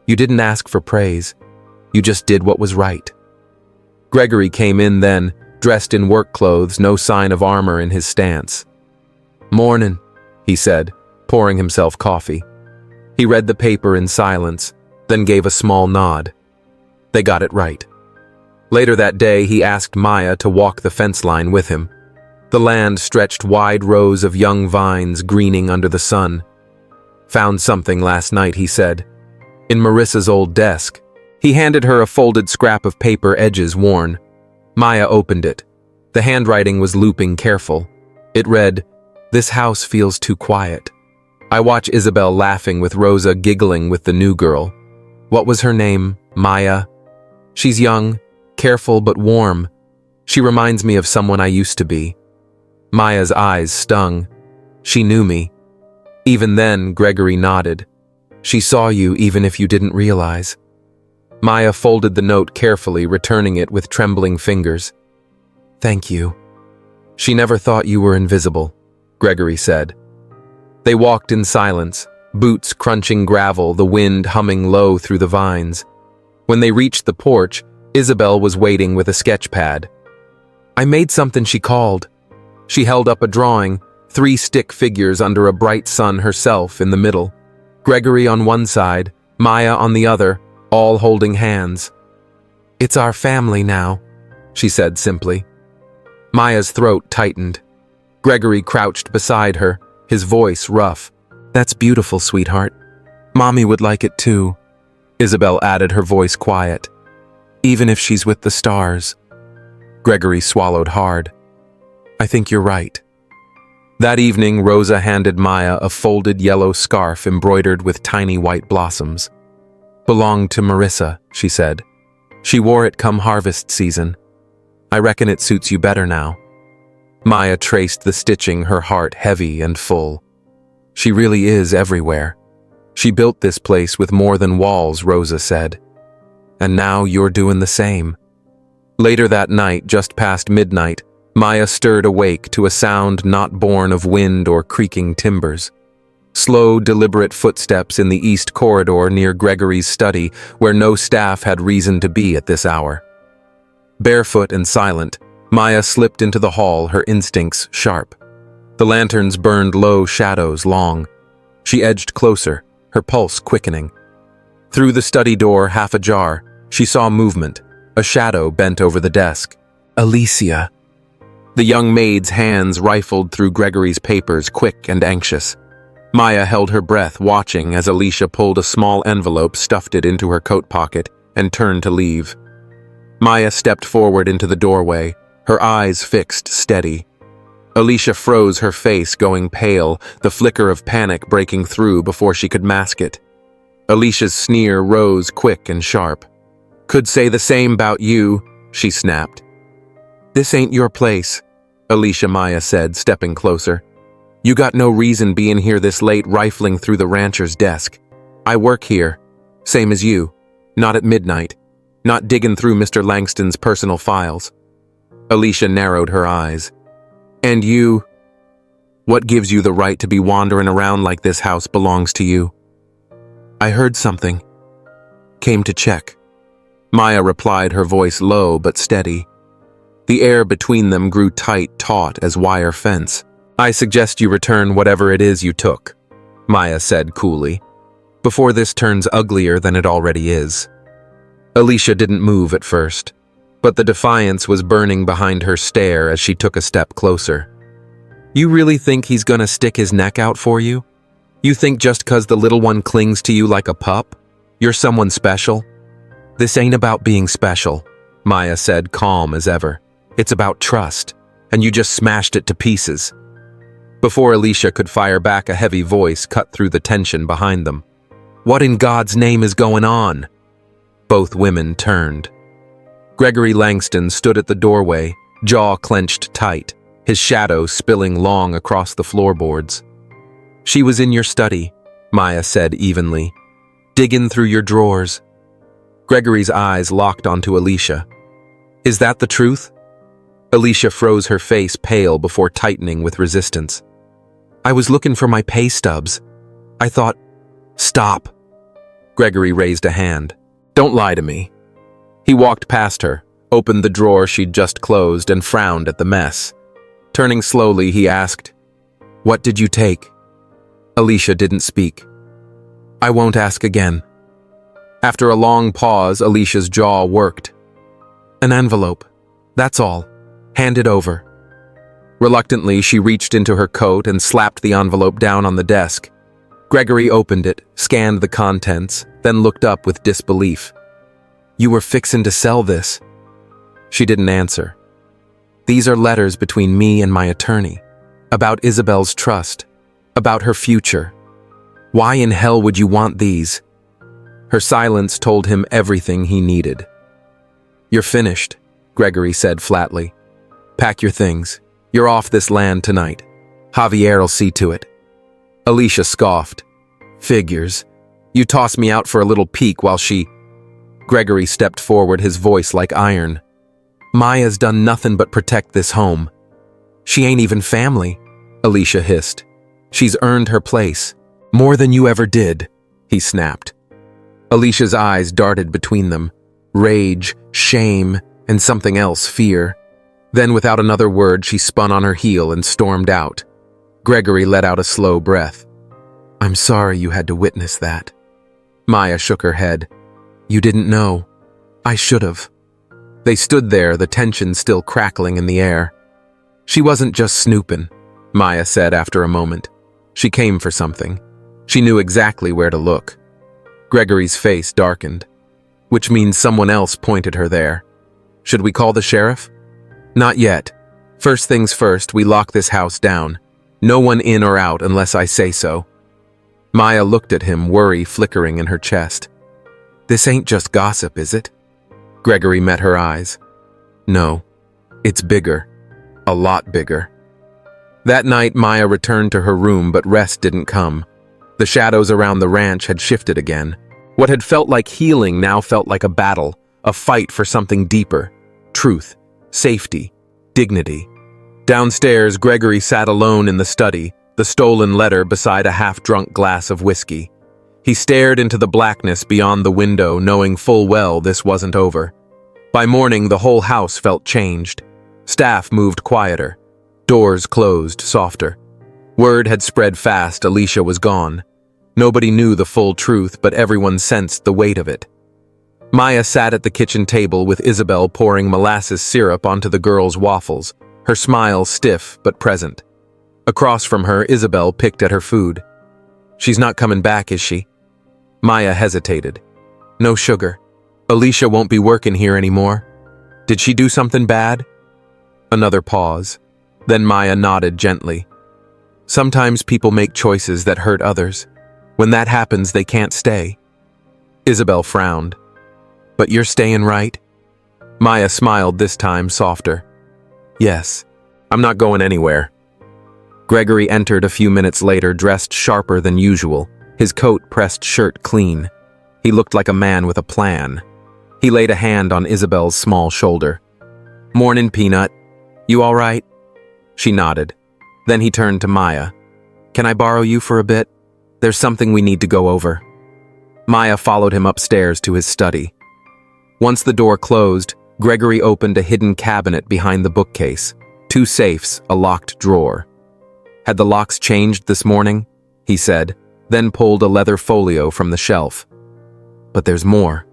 You didn't ask for praise. You just did what was right. Gregory came in then, dressed in work clothes, no sign of armor in his stance. Mornin', he said, pouring himself coffee. He read the paper in silence, then gave a small nod. They got it right. Later that day, he asked Maya to walk the fence line with him. The land stretched wide rows of young vines greening under the sun. Found something last night, he said. In Marissa's old desk. He handed her a folded scrap of paper, edges worn. Maya opened it. The handwriting was looping careful. It read, This house feels too quiet. I watch Isabel laughing with Rosa giggling with the new girl. What was her name? Maya? She's young, careful but warm. She reminds me of someone I used to be. Maya's eyes stung. She knew me. Even then, Gregory nodded. She saw you even if you didn't realize. Maya folded the note carefully, returning it with trembling fingers. Thank you. She never thought you were invisible, Gregory said. They walked in silence, boots crunching gravel, the wind humming low through the vines. When they reached the porch, Isabel was waiting with a sketch pad. I made something, she called. She held up a drawing, 3 stick figures under a bright sun, herself in the middle. Gregory on one side, Maya on the other, all holding hands. It's our family now, she said simply. Maya's throat tightened. Gregory crouched beside her, his voice rough. That's beautiful, sweetheart. Mommy would like it too. Isabel added, her voice quiet. Even if she's with the stars. Gregory swallowed hard. I think you're right. That evening, Rosa handed Maya a folded yellow scarf embroidered with tiny white blossoms. Belonged to Marissa, she said. She wore it come harvest season. I reckon it suits you better now. Maya traced the stitching, her heart heavy and full. She really is everywhere. She built this place with more than walls, Rosa said. And now you're doing the same. Later that night, just past midnight, Maya stirred awake to a sound not born of wind or creaking timbers. Slow, deliberate footsteps in the east corridor near Gregory's study, where no staff had reason to be at this hour. Barefoot and silent, Maya slipped into the hall, her instincts sharp. The lanterns burned low shadows long. She edged closer, her pulse quickening. Through the study door, half ajar, she saw movement, a shadow bent over the desk. Alicia. The young maid's hands rifled through Gregory's papers, quick and anxious. Maya held her breath, watching as Alicia pulled a small envelope, stuffed it into her coat pocket, and turned to leave. Maya stepped forward into the doorway, her eyes fixed, steady. Alicia froze, her face going pale, the flicker of panic breaking through before she could mask it. Alicia's sneer rose quick and sharp. Could say the same about you, she snapped. This ain't your place, Alicia, Maya said, stepping closer. You got no reason being here this late rifling through the rancher's desk. I work here, same as you, not at midnight, not digging through Mr. Langston's personal files. Alicia narrowed her eyes. And you? What gives you the right to be wandering around like this house belongs to you? I heard something. Came to check. Maya replied, her voice low but steady. The air between them grew tight, taut as wire fence. I suggest you return whatever it is you took, Maya said coolly, before this turns uglier than it already is. Alicia didn't move at first, but the defiance was burning behind her stare as she took a step closer. You really think he's gonna stick his neck out for you? You think just 'cause the little one clings to you like a pup, you're someone special? This ain't about being special, Maya said, calm as ever. It's about trust, and you just smashed it to pieces. Before Alicia could fire back, a heavy voice cut through the tension behind them. What in God's name is going on? Both women turned. Gregory Langston stood at the doorway, jaw clenched tight, his shadow spilling long across the floorboards. She was in your study, Maya said evenly, digging through your drawers. Gregory's eyes locked onto Alicia. Is that the truth? Alicia froze, her face pale before tightening with resistance. I was looking for my pay stubs. I thought, stop. Gregory raised a hand. Don't lie to me. He walked past her, opened the drawer she'd just closed, and frowned at the mess. Turning slowly, he asked, What did you take? Alicia didn't speak. I won't ask again. After a long pause, Alicia's jaw worked. An envelope. That's all. Hand it over. Reluctantly, she reached into her coat and slapped the envelope down on the desk. Gregory opened it, scanned the contents, then looked up with disbelief. You were fixin' to sell this. She didn't answer. These are letters between me and my attorney, about Isabel's trust, about her future. Why in hell would you want these? Her silence told him everything he needed. You're finished, Gregory said flatly. Pack your things. You're off this land tonight. Javier'll see to it. Alicia scoffed. Figures. You tossed me out for a little peek while she... Gregory stepped forward, his voice like iron. Maya's done nothing but protect this home. She ain't even family, Alicia hissed. She's earned her place. More than you ever did, he snapped. Alicia's eyes darted between them. Rage, shame, and something else, fear. Then, without another word, she spun on her heel and stormed out. Gregory let out a slow breath. I'm sorry you had to witness that. Maya shook her head. You didn't know. I should have. They stood there, the tension still crackling in the air. She wasn't just snooping, Maya said after a moment. She came for something. She knew exactly where to look. Gregory's face darkened. Which means someone else pointed her there. Should we call the sheriff? Not yet. First things first, we lock this house down. No one in or out unless I say so. Maya looked at him, worry flickering in her chest. This ain't just gossip, is it? Gregory met her eyes. No, it's bigger. A lot bigger. That night, Maya returned to her room, but rest didn't come. The shadows around the ranch had shifted again. What had felt like healing now felt like a battle, a fight for something deeper. Truth, safety, dignity. Downstairs, Gregory sat alone in the study, the stolen letter beside a half-drunk glass of whiskey. He stared into the blackness beyond the window, knowing full well this wasn't over. By morning, the whole house felt changed. Staff moved quieter. Doors closed softer. Word had spread fast Alicia was gone. Nobody knew the full truth, but everyone sensed the weight of it. Maya sat at the kitchen table with Isabel pouring molasses syrup onto the girls' waffles, her smile stiff but present. Across from her, Isabel picked at her food. "She's not coming back, is she?" Maya hesitated. "No sugar. Alicia won't be working here anymore. Did she do something bad?" Another pause. Then Maya nodded gently. "Sometimes people make choices that hurt others. When that happens, they can't stay." Isabel frowned. "But you're staying, right?" Maya smiled, this time softer. "Yes. I'm not going anywhere." Gregory entered a few minutes later, dressed sharper than usual, his coat-pressed shirt clean. He looked like a man with a plan. He laid a hand on Isabel's small shoulder. "Morning, Peanut. You all right?" She nodded. Then he turned to Maya. "Can I borrow you for a bit? There's something we need to go over." Maya followed him upstairs to his study. Once the door closed, Gregory opened a hidden cabinet behind the bookcase, 2 safes, a locked drawer. "Had the locks changed this morning?" he said, then pulled a leather folio from the shelf. "But there's more."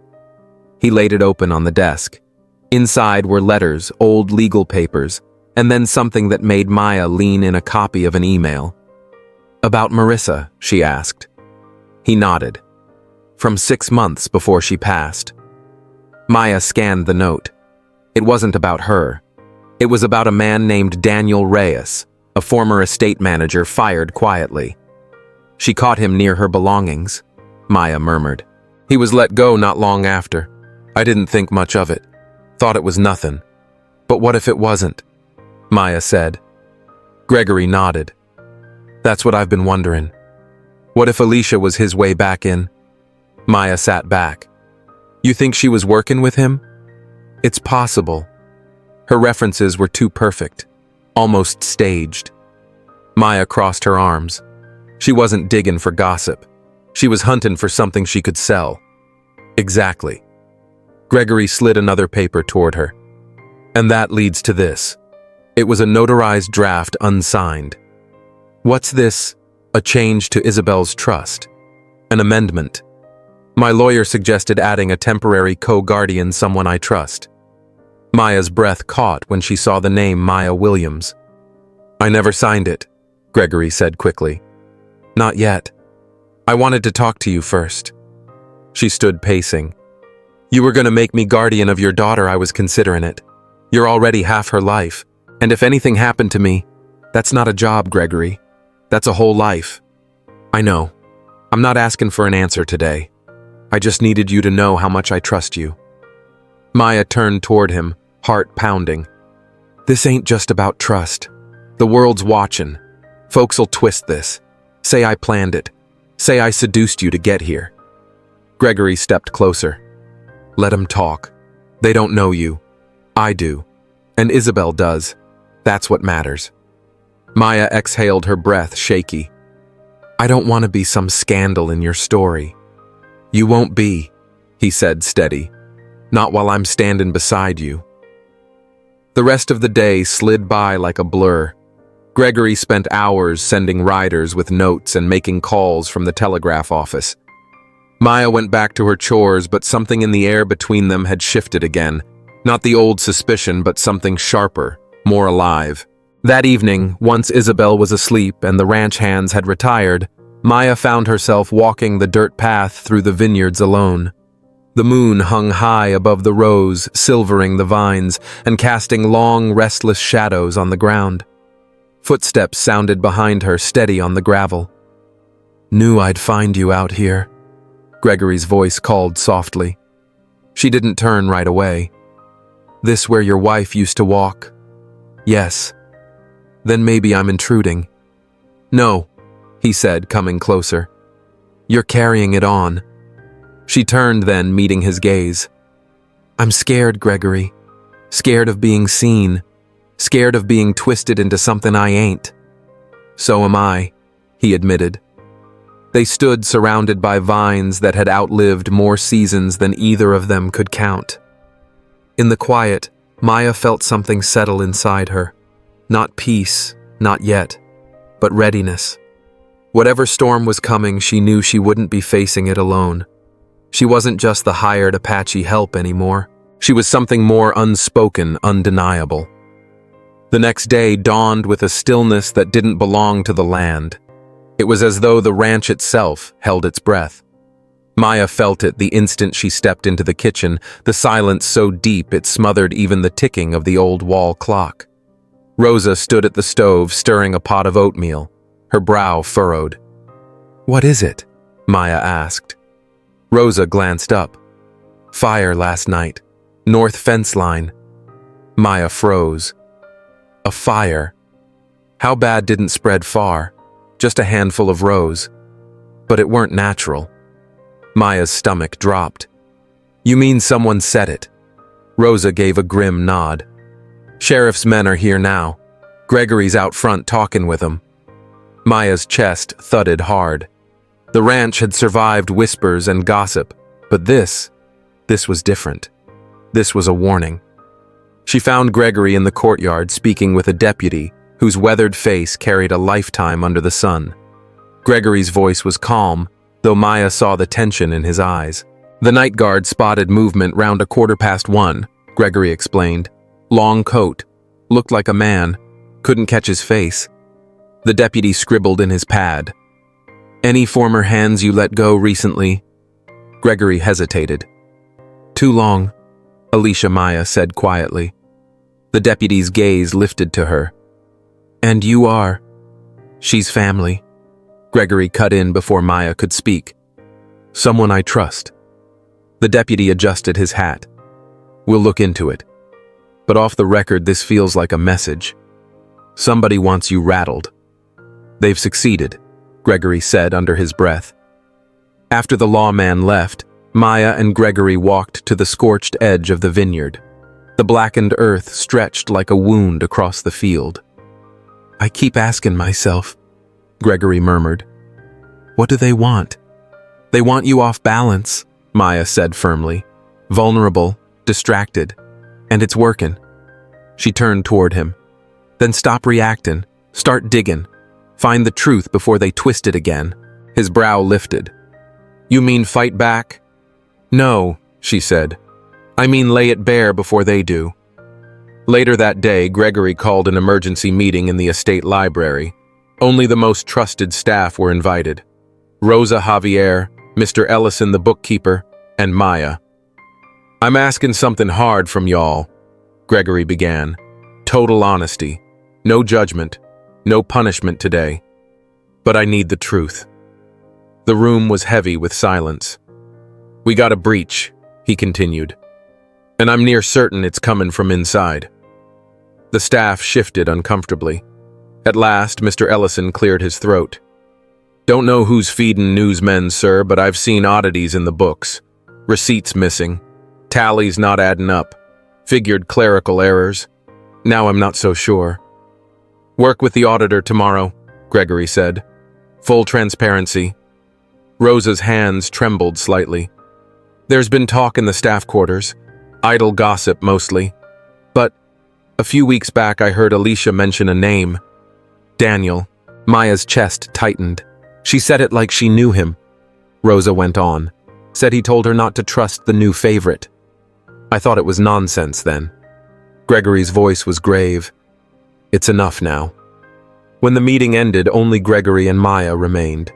He laid it open on the desk. Inside were letters, old legal papers, and then something that made Maya lean in, a copy of an email. "About Marissa?" she asked. He nodded. "From 6 months before she passed." Maya scanned the note. It wasn't about her. It was about a man named Daniel Reyes, a former estate manager fired quietly. "She caught him near her belongings," Maya murmured. "He was let go not long after. I didn't think much of it. Thought it was nothing. But what if it wasn't?" Maya said. Gregory nodded. "That's what I've been wondering. What if Alicia was his way back in?" Maya sat back. "You think she was working with him?" "It's possible." Her references were too perfect, almost staged. Maya crossed her arms. She wasn't digging for gossip. She was hunting for something she could sell. "Exactly." Gregory slid another paper toward her. "And that leads to this." It was a notarized draft, unsigned. "What's this? A change to Isabel's trust. An amendment. My lawyer suggested adding a temporary co-guardian, someone I trust." Maya's breath caught when she saw the name Maya Williams. "I never signed it," Gregory said quickly. "Not yet. I wanted to talk to you first." She stood pacing. "You were going to make me guardian of your daughter. I was considering it. You're already half her life. And if anything happened to me, that's not a job, Gregory. That's a whole life." "I know. I'm not asking for an answer today. I just needed you to know how much I trust you." Maya turned toward him, heart pounding. "This ain't just about trust. The world's watching. Folks'll twist this. Say I planned it. Say I seduced you to get here." Gregory stepped closer. "Let 'em talk. They don't know you. I do. And Isabel does. That's what matters." Maya exhaled, her breath shaky. "I don't want to be some scandal in your story." "You won't be," he said steady. "Not while I'm standing beside you." The rest of the day slid by like a blur. Gregory spent hours sending riders with notes and making calls from the telegraph office. Maya went back to her chores, but something in the air between them had shifted again. Not the old suspicion, but something sharper, more alive. That evening, once Isabel was asleep and the ranch hands had retired, Maya found herself walking the dirt path through the vineyards alone. The moon hung high above the rows, silvering the vines and casting long, restless shadows on the ground. Footsteps sounded behind her, steady on the gravel. "Knew I'd find you out here," Gregory's voice called softly. She didn't turn right away. "This where your wife used to walk?" "Yes." Then maybe I'm intruding. No, he said, coming closer. You're carrying it on. She turned then, meeting his gaze. I'm scared, Gregory. Scared of being seen. Scared of being twisted into something I ain't. So am I, he admitted. They stood surrounded by vines that had outlived more seasons than either of them could count. In the quiet, Maya felt something settle inside her. Not peace, not yet, but readiness. Whatever storm was coming, she knew she wouldn't be facing it alone. She wasn't just the hired Apache help anymore. She was something more unspoken, undeniable. The next day dawned with a stillness that didn't belong to the land. It was as though the ranch itself held its breath. Maya felt it the instant she stepped into the kitchen, the silence so deep it smothered even the ticking of the old wall clock. Rosa stood at the stove stirring a pot of oatmeal, her brow furrowed. What is it? Maya asked. Rosa glanced up. Fire last night. North fence line. Maya froze. A fire. How bad didn't spread far? Just a handful of rows. But it weren't natural. Maya's stomach dropped. You mean someone set it? Rosa gave a grim nod. Sheriff's men are here now. Gregory's out front talking with them. Maya's chest thudded hard. The ranch had survived whispers and gossip, but this was different. This was a warning. She found Gregory in the courtyard speaking with a deputy whose weathered face carried a lifetime under the sun. Gregory's voice was calm, though Maya saw the tension in his eyes. The night guard spotted movement round 1:15, Gregory explained. Long coat. Looked like a man. Couldn't catch his face. The deputy scribbled in his pad. Any former hands you let go recently? Gregory hesitated. Too long, Alicia Maya said quietly. The deputy's gaze lifted to her. And you are? She's family. Gregory cut in before Maya could speak. Someone I trust. The deputy adjusted his hat. We'll look into it. But off the record, this feels like a message. Somebody wants you rattled. They've succeeded, Gregory said under his breath. After the lawman left, Maya and Gregory walked to the scorched edge of the vineyard. The blackened earth stretched like a wound across the field. I keep asking myself, Gregory murmured. What do they want? They want you off balance, Maya said firmly. Vulnerable, distracted. And it's working. She turned toward him. Then stop reacting. Start digging. Find the truth before they twist it again. His brow lifted. You mean fight back? No, she said. I mean lay it bare before they do. Later that day, Gregory called an emergency meeting in the estate library. Only the most trusted staff were invited. Rosa Javier, Mr. Ellison the bookkeeper, and Maya. I'm asking something hard from y'all, Gregory began. Total honesty. No judgment. No punishment today. But I need the truth. The room was heavy with silence. We got a breach, he continued. And I'm near certain it's coming from inside. The staff shifted uncomfortably. At last, Mr. Ellison cleared his throat. Don't know who's feeding newsmen, sir, but I've seen oddities in the books. Receipts missing. Tallies not adding up. Figured clerical errors. Now I'm not so sure. Work with the auditor tomorrow, Gregory said. Full transparency. Rosa's hands trembled slightly. There's been talk in the staff quarters. Idle gossip mostly. But a few weeks back I heard Alicia mention a name. Daniel. Maya's chest tightened. She said it like she knew him. Rosa went on. Said he told her not to trust the new favorite. I thought it was nonsense then. Gregory's voice was grave. It's enough now. When the meeting ended, only Gregory and Maya remained.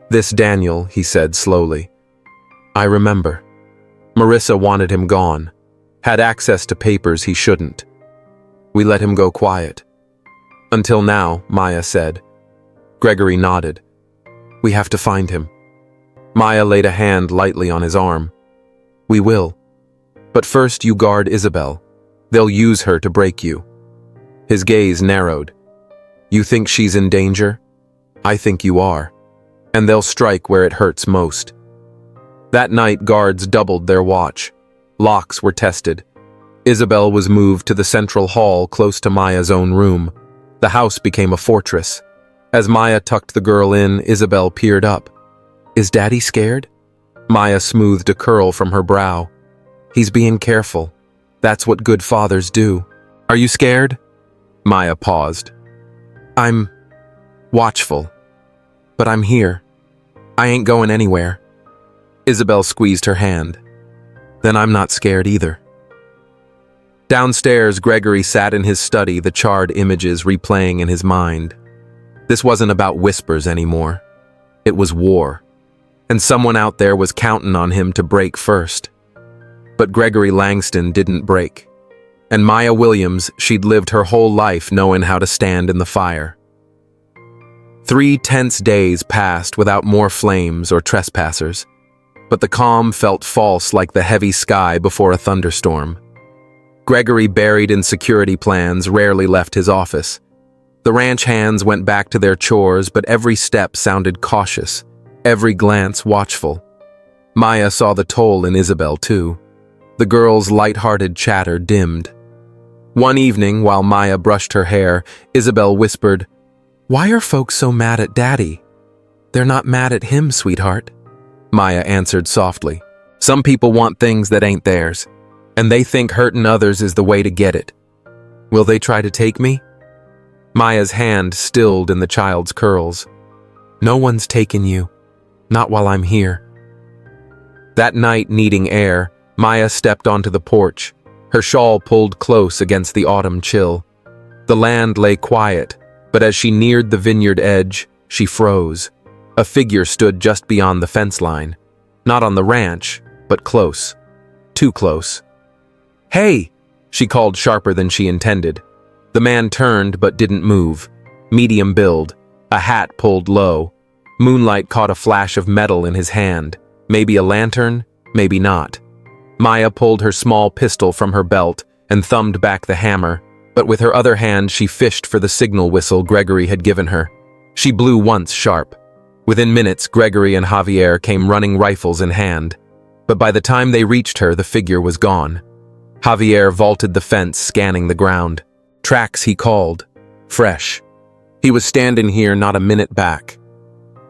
This Daniel, he said slowly. I remember. Marissa wanted him gone. Had access to papers he shouldn't. We let him go quiet. Until now, Maya said. Gregory nodded. We have to find him. Maya laid a hand lightly on his arm. We will. But first you guard Isabel. They'll use her to break you. His gaze narrowed. You think she's in danger? I think you are. And they'll strike where it hurts most. That night, guards doubled their watch. Locks were tested. Isabel was moved to the central hall close to Maya's own room. The house became a fortress. As Maya tucked the girl in, Isabel peered up. Is Daddy scared? Maya smoothed a curl from her brow. He's being careful. That's what good fathers do. Are you scared? Maya paused. I'm watchful. But I'm here. I ain't going anywhere. Isabel squeezed her hand. Then I'm not scared either. Downstairs, Gregory sat in his study, the charred images replaying in his mind. This wasn't about whispers anymore. It was war. And someone out there was counting on him to break first. But Gregory Langston didn't break. And Maya Williams, she'd lived her whole life knowing how to stand in the fire. 3 tense days passed without more flames or trespassers. But the calm felt false like the heavy sky before a thunderstorm. Gregory, buried in security plans, rarely left his office. The ranch hands went back to their chores, but every step sounded cautious, every glance watchful. Maya saw the toll in Isabel, too. The girl's light-hearted chatter dimmed. One evening, while Maya brushed her hair, Isabel whispered, "Why are folks so mad at Daddy?" "They're not mad at him, sweetheart," Maya answered softly. "Some people want things that ain't theirs, and they think hurting others is the way to get it. Will they try to take me?" Maya's hand stilled in the child's curls. "No one's taken you. Not while I'm here." That night, needing air, Maya stepped onto the porch, her shawl pulled close against the autumn chill. The land lay quiet, but as she neared the vineyard edge, she froze. A figure stood just beyond the fence line. Not on the ranch, but close. Too close. "Hey!" she called sharper than she intended. The man turned but didn't move. Medium build, a hat pulled low. Moonlight caught a flash of metal in his hand. Maybe a lantern, maybe not. Maya pulled her small pistol from her belt and thumbed back the hammer, but with her other hand she fished for the signal whistle Gregory had given her. She blew once sharp. Within minutes, Gregory and Javier came running, rifles in hand. But by the time they reached her, the figure was gone. Javier vaulted the fence, scanning the ground. Tracks, he called. Fresh. He was standing here not a minute back.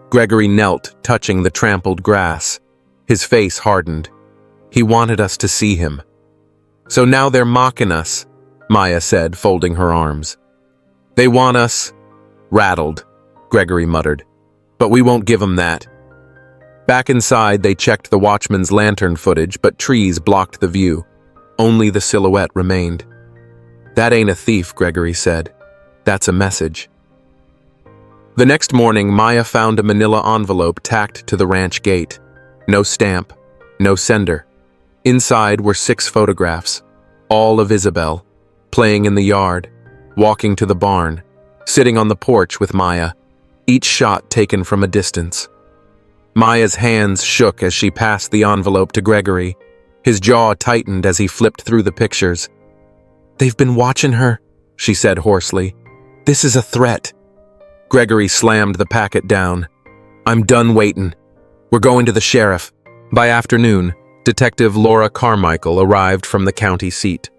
Gregory knelt, touching the trampled grass. His face hardened. He wanted us to see him. "So now they're mocking us," Maya said, folding her arms. "They want us." "Rattled," Gregory muttered. "But we won't give them that." Back inside, they checked the watchman's lantern footage, but trees blocked the view. Only the silhouette remained. "That ain't a thief," Gregory said. "That's a message." The next morning, Maya found a manila envelope tacked to the ranch gate. No stamp, no sender. Inside were 6 photographs, all of Isabel, playing in the yard, walking to the barn, sitting on the porch with Maya, each shot taken from a distance. Maya's hands shook as she passed the envelope to Gregory. His jaw tightened as he flipped through the pictures. "They've been watching her," she said hoarsely. "This is a threat." Gregory slammed the packet down. "I'm done waiting. We're going to the sheriff." By afternoon, Detective Laura Carmichael arrived from the county seat.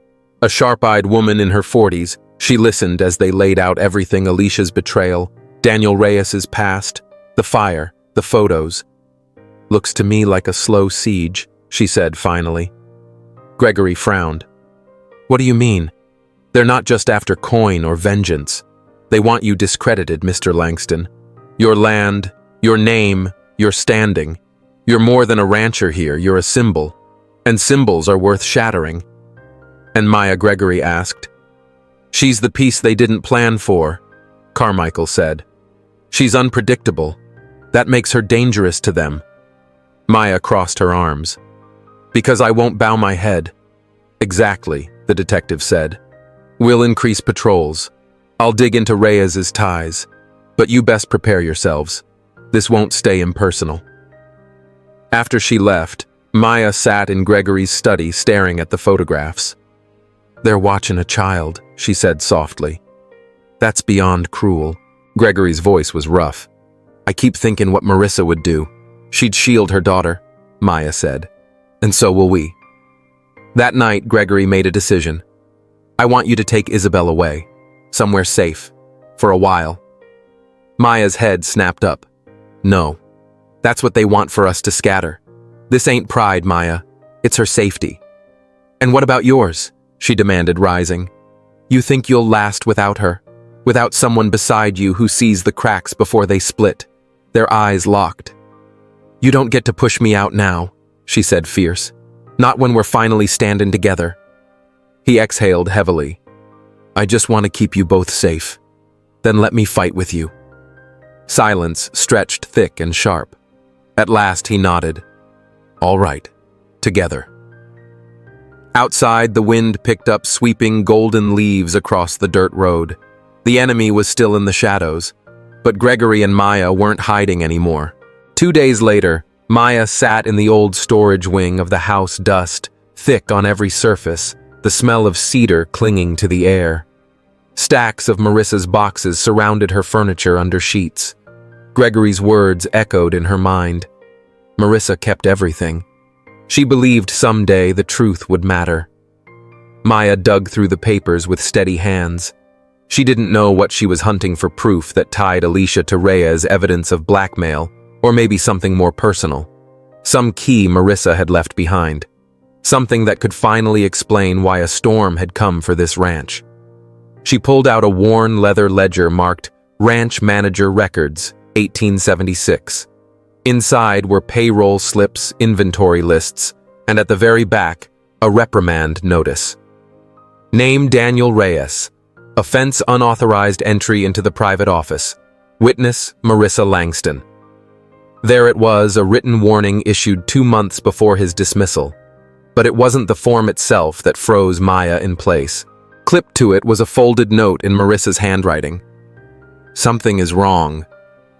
A sharp-eyed woman in her 40s, she listened as they laid out everything: Alicia's betrayal, Daniel Reyes's past, the fire, the photos. "Looks to me like a slow siege," she said finally. Gregory frowned. "What do you mean? They're not just after coin or vengeance. They want you discredited, Mr. Langston. Your land, your name, your standing. You're more than a rancher here, you're a symbol. And symbols are worth shattering." And Maya, Gregory asked. "She's the piece they didn't plan for," Carmichael said. "She's unpredictable. That makes her dangerous to them." Maya crossed her arms. "Because I won't bow my head." "Exactly," the detective said. "We'll increase patrols. I'll dig into Reyes's ties. But you best prepare yourselves. This won't stay impersonal." After she left, Maya sat in Gregory's study staring at the photographs. "They're watching a child," she said softly. That's beyond cruel. Gregory's voice was rough. I keep thinking what Marissa would do. She'd shield her daughter, Maya said. And so will we. That night, Gregory made a decision. I want you to take Isabel away, somewhere safe, for a while. Maya's head snapped up. No. That's what they want for us to scatter. This ain't pride, Maya. It's her safety. And what about yours? She demanded, rising. You think you'll last without her? Without someone beside you who sees the cracks before they split, their eyes locked. You don't get to push me out now, she said, fierce. Not when we're finally standing together. He exhaled heavily. I just want to keep you both safe. Then let me fight with you. Silence stretched thick and sharp. At last he nodded. All right, together. Outside, the wind picked up sweeping golden leaves across the dirt road. The enemy was still in the shadows, but Gregory and Maya weren't hiding anymore. 2 days later, Maya sat in the old storage wing of the house, dust thick on every surface, the smell of cedar clinging to the air. Stacks of Marissa's boxes surrounded her furniture under sheets. Gregory's words echoed in her mind. Marissa kept everything. She believed someday the truth would matter. Maya dug through the papers with steady hands. She didn't know what she was hunting for, proof that tied Alicia to Rhea as evidence of blackmail, or maybe something more personal. Some key Marissa had left behind. Something that could finally explain why a storm had come for this ranch. She pulled out a worn leather ledger marked Ranch Manager Records, 1876. Inside were payroll slips, inventory lists, and at the very back, a reprimand notice. Name Daniel Reyes. Offense unauthorized entry into the private office. Witness Marissa Langston. There it was, a written warning issued 2 months before his dismissal. But it wasn't the form itself that froze Maya in place. Clipped to it was a folded note in Marissa's handwriting. Something is wrong.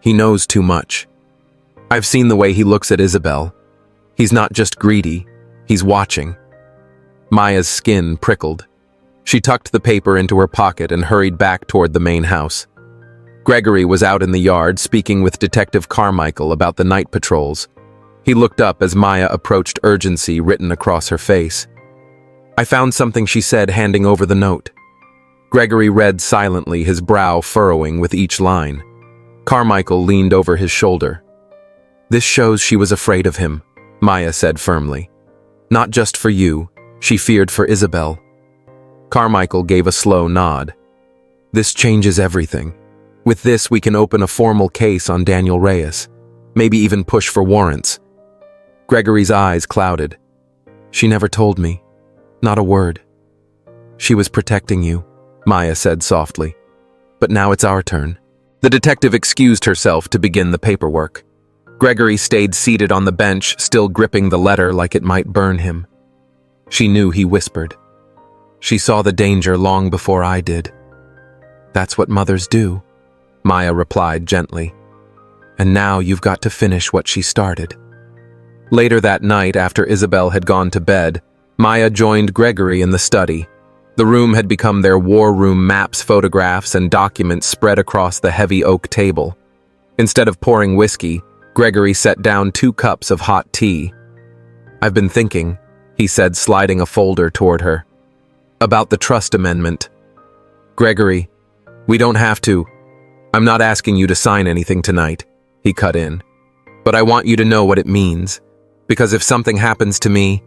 He knows too much. I've seen the way he looks at Isabel. He's not just greedy, he's watching. Maya's skin prickled. She tucked the paper into her pocket and hurried back toward the main house. Gregory was out in the yard speaking with Detective Carmichael about the night patrols. He looked up as Maya approached, urgency written across her face. I found something, she said, handing over the note. Gregory read silently, his brow furrowing with each line. Carmichael leaned over his shoulder. This shows she was afraid of him, Maya said firmly. Not just for you, she feared for Isabel. Carmichael gave a slow nod. This changes everything. With this, we can open a formal case on Daniel Reyes, maybe even push for warrants. Gregory's eyes clouded. She never told me. Not a word. She was protecting you, Maya said softly. But now it's our turn. The detective excused herself to begin the paperwork. Gregory stayed seated on the bench, still gripping the letter like it might burn him. She knew he whispered. She saw the danger long before I did. That's what mothers do, Maya replied gently. And now you've got to finish what she started. Later that night, after Isabel had gone to bed, Maya joined Gregory in the study. The room had become their war room, maps, photographs, and documents spread across the heavy oak table. Instead of pouring whiskey, Gregory set down 2 cups of hot tea. I've been thinking, he said, sliding a folder toward her. About the trust amendment. Gregory, we don't have to. I'm not asking you to sign anything tonight, he cut in. But I want you to know what it means, because if something happens to me...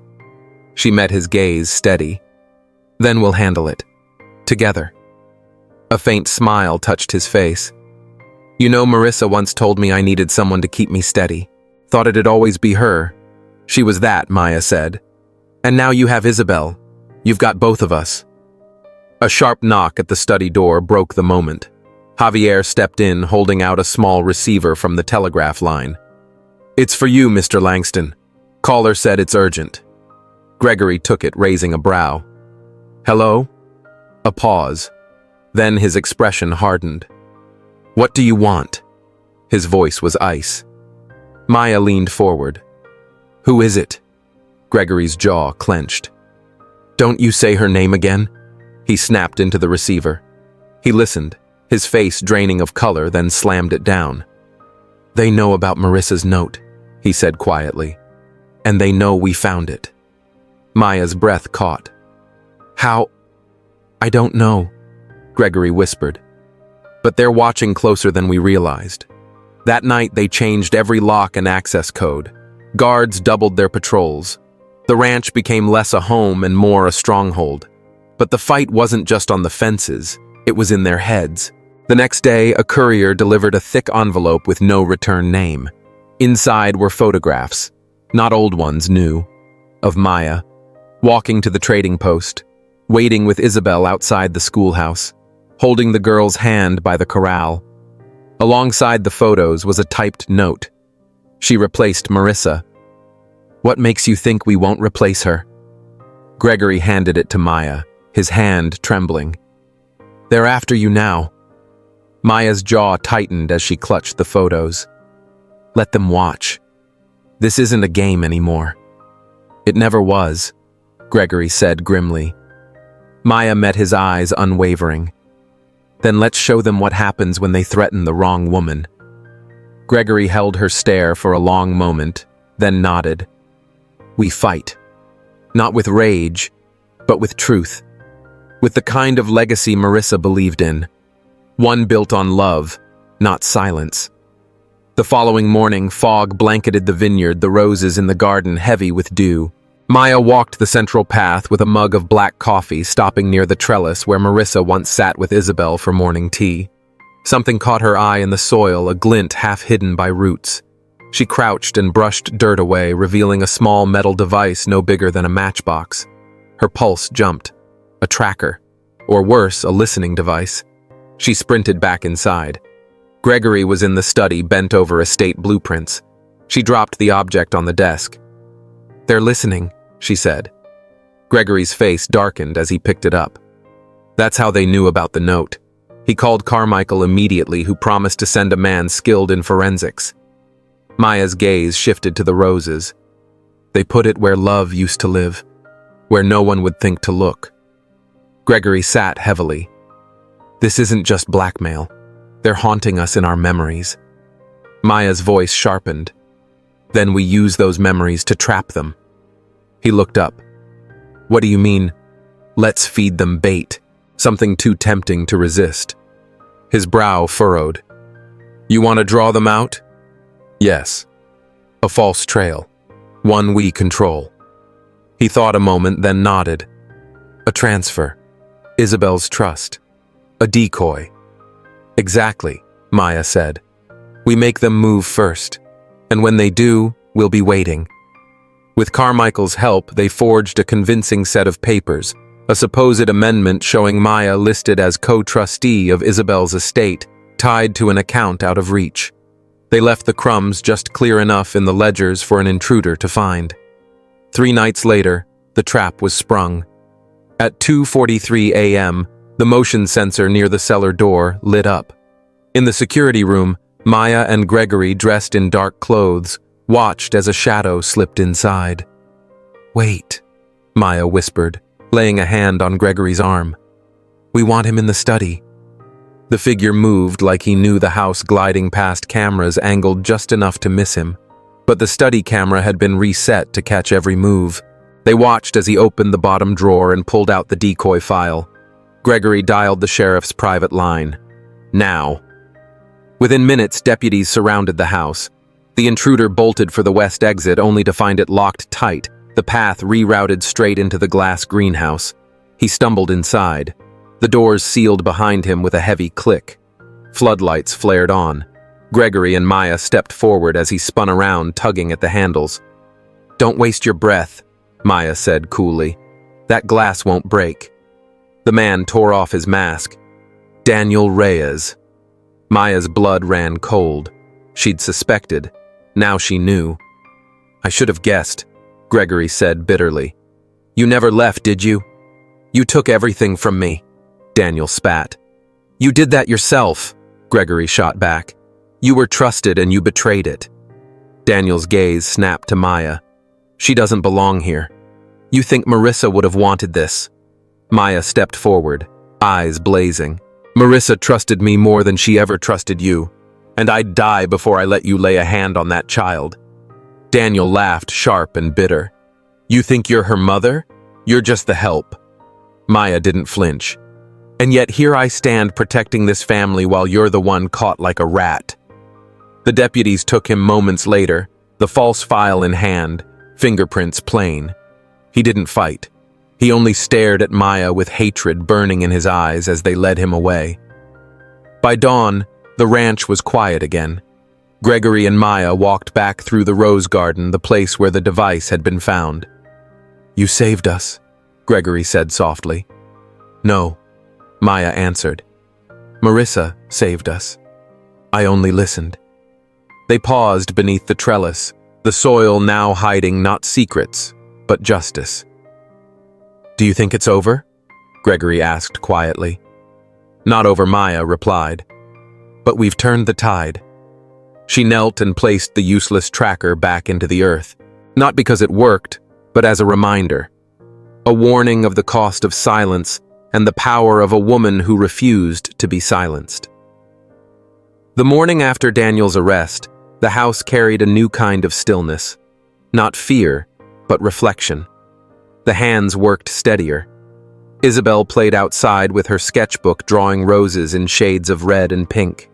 She met his gaze steady. Then we'll handle it. Together. A faint smile touched his face. You know, Marissa once told me I needed someone to keep me steady. Thought it'd always be her. She was that, Maya said. And now you have Isabel. You've got both of us. A sharp knock at the study door broke the moment. Javier stepped in, holding out a small receiver from the telegraph line. It's for you, Mr. Langston. Caller said it's urgent. Gregory took it, raising a brow. Hello? A pause. Then his expression hardened. What do you want? His voice was ice. Maya leaned forward. Who is it? Gregory's jaw clenched. Don't you say her name again? He snapped into the receiver. He listened, his face draining of color, then slammed it down. "They know about Marissa's note," he said quietly. "And they know we found it." Maya's breath caught. "How?" "I don't know," Gregory whispered. "But they're watching closer than we realized." That night, they changed every lock and access code. Guards doubled their patrols. The ranch became less a home and more a stronghold. But the fight wasn't just on the fences, it was in their heads. The next day, a courier delivered a thick envelope with no return name. Inside were photographs, not old ones, new, of Maya, walking to the trading post, waiting with Isabel outside the schoolhouse, holding the girl's hand by the corral. Alongside the photos was a typed note. She replaced Marissa. "What makes you think we won't replace her?" Gregory handed it to Maya, his hand trembling. "They're after you now." Maya's jaw tightened as she clutched the photos. "Let them watch. This isn't a game anymore." "It never was," Gregory said grimly. Maya met his eyes unwavering. "Then let's show them what happens when they threaten the wrong woman." Gregory held her stare for a long moment, then nodded. "We fight. Not with rage, but with truth. With the kind of legacy Marissa believed in. One built on love, not silence." The following morning, fog blanketed the vineyard, the roses in the garden heavy with dew. Maya walked the central path with a mug of black coffee, stopping near the trellis where Marissa once sat with Isabel for morning tea. Something caught her eye in the soil, a glint half hidden by roots. She crouched and brushed dirt away, revealing a small metal device no bigger than a matchbox. Her pulse jumped. A tracker. Or worse, a listening device. She sprinted back inside. Gregory was in the study, bent over estate blueprints. She dropped the object on the desk. "They're listening," she said. Gregory's face darkened as he picked it up. That's how they knew about the note. He called Carmichael immediately, who promised to send a man skilled in forensics. Maya's gaze shifted to the roses. "They put it where love used to live, where no one would think to look." Gregory sat heavily. "This isn't just blackmail. They're haunting us in our memories." Maya's voice sharpened. "Then we use those memories to trap them." He looked up. "What do you mean?" "Let's feed them bait, something too tempting to resist." His brow furrowed. "You want to draw them out?" "Yes. A false trail. One we control." He thought a moment, then nodded. "A transfer. Isabel's trust. A decoy." "Exactly," Maya said. "We make them move first, and when they do, we'll be waiting." With Carmichael's help, they forged a convincing set of papers, a supposed amendment showing Maya listed as co-trustee of Isabel's estate, tied to an account out of reach. They left the crumbs just clear enough in the ledgers for an intruder to find. 3 nights later, the trap was sprung. At 2:43 a.m., the motion sensor near the cellar door lit up. In the security room, Maya and Gregory, dressed in dark clothes, watched as a shadow slipped inside. "Wait," Maya whispered, laying a hand on Gregory's arm. "We want him in the study." The figure moved like he knew the house, gliding past cameras angled just enough to miss him. But the study camera had been reset to catch every move. They watched as he opened the bottom drawer and pulled out the decoy file. Gregory dialed the sheriff's private line. "Now." Within minutes, deputies surrounded the house. The intruder bolted for the west exit, only to find it locked tight, the path rerouted straight into the glass greenhouse. He stumbled inside. The doors sealed behind him with a heavy click. Floodlights flared on. Gregory and Maya stepped forward as he spun around, tugging at the handles. "Don't waste your breath," Maya said coolly. "That glass won't break." The man tore off his mask. Daniel Reyes. Maya's blood ran cold. She'd suspected. Now she knew. "I should have guessed," Gregory said bitterly. "You never left, did you? You took everything from me." Daniel spat. "You did that yourself," Gregory shot back. "You were trusted and you betrayed it." Daniel's gaze snapped to Maya. "She doesn't belong here. You think Marissa would have wanted this?" Maya stepped forward, eyes blazing. Marissa trusted me more than she ever trusted you, and I'd die before I let you lay a hand on that child." Daniel laughed, sharp and bitter. "You think you're her mother? You're just the help." Maya didn't flinch. "And yet here I stand protecting this family while you're the one caught like a rat." The deputies took him moments later, the false file in hand, fingerprints plain. He didn't fight. He only stared at Maya with hatred burning in his eyes as they led him away. By dawn, the ranch was quiet again. Gregory and Maya walked back through the rose garden, the place where the device had been found. "You saved us," Gregory said softly. "No," Maya answered. "Marissa saved us. I only listened." They paused beneath the trellis, the soil now hiding not secrets, but justice. "Do you think it's over?" Gregory asked quietly. "Not over," Maya replied. "But we've turned the tide." She knelt and placed the useless tracker back into the earth, not because it worked, but as a reminder. A warning of the cost of silence and the power of a woman who refused to be silenced. The morning after Daniel's arrest, the house carried a new kind of stillness. Not fear, but reflection. The hands worked steadier. Isabel played outside with her sketchbook, drawing roses in shades of red and pink.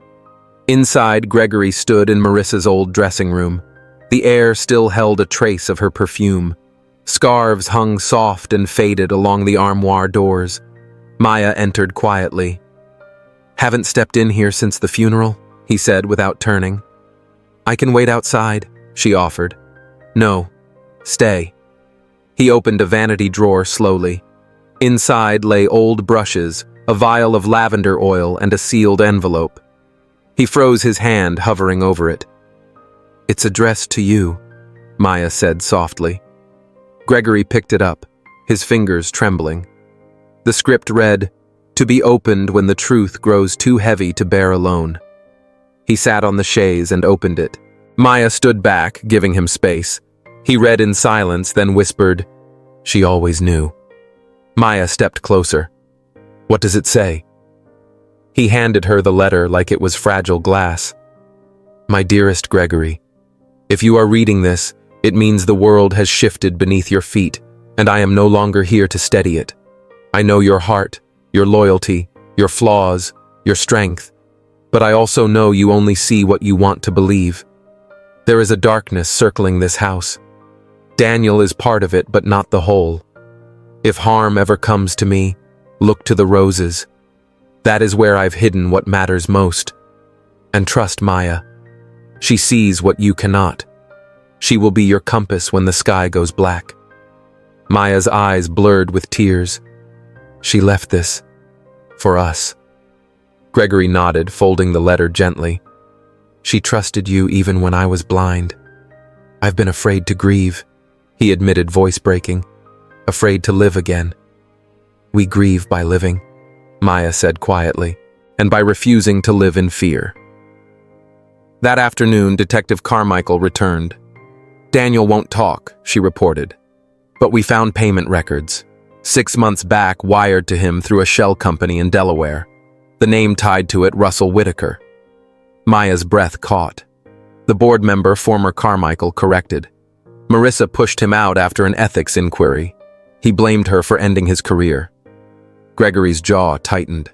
Inside, Gregory stood in Marissa's old dressing room. The air still held a trace of her perfume. Scarves hung soft and faded along the armoire doors. Maya entered quietly. "Haven't stepped in here since the funeral?" he said without turning. "I can wait outside," she offered. "No, stay." He opened a vanity drawer slowly. Inside lay old brushes, a vial of lavender oil, and a sealed envelope. He froze his hand, hovering over it. "It's addressed to you," Maya said softly. Gregory picked it up, his fingers trembling. The script read, "To be opened when the truth grows too heavy to bear alone." He sat on the chaise and opened it. Maya stood back, giving him space. He read in silence, then whispered, "She always knew." Maya stepped closer. "What does it say?" He handed her the letter like it was fragile glass. "My dearest Gregory, if you are reading this, it means the world has shifted beneath your feet, and I am no longer here to steady it. I know your heart, your loyalty, your flaws, your strength, but I also know you only see what you want to believe. There is a darkness circling this house. Daniel is part of it, but not the whole. If harm ever comes to me, look to the roses. That is where I've hidden what matters most. And trust Maya. She sees what you cannot. She will be your compass when the sky goes black." Maya's eyes blurred with tears. "She left this for us." Gregory nodded, folding the letter gently. "She trusted you even when I was blind. I've been afraid to grieve," he admitted, voice breaking. "Afraid to live again." "We grieve by living," Maya said quietly, "and by refusing to live in fear." That afternoon, Detective Carmichael returned. "Daniel won't talk," she reported. "But we found payment records. 6 months back, wired to him through a shell company in Delaware. The name tied to it, Russell Whitaker." Maya's breath caught. The board member, former Carmichael, corrected. Marissa pushed him out after an ethics inquiry. He blamed her for ending his career. Gregory's jaw tightened.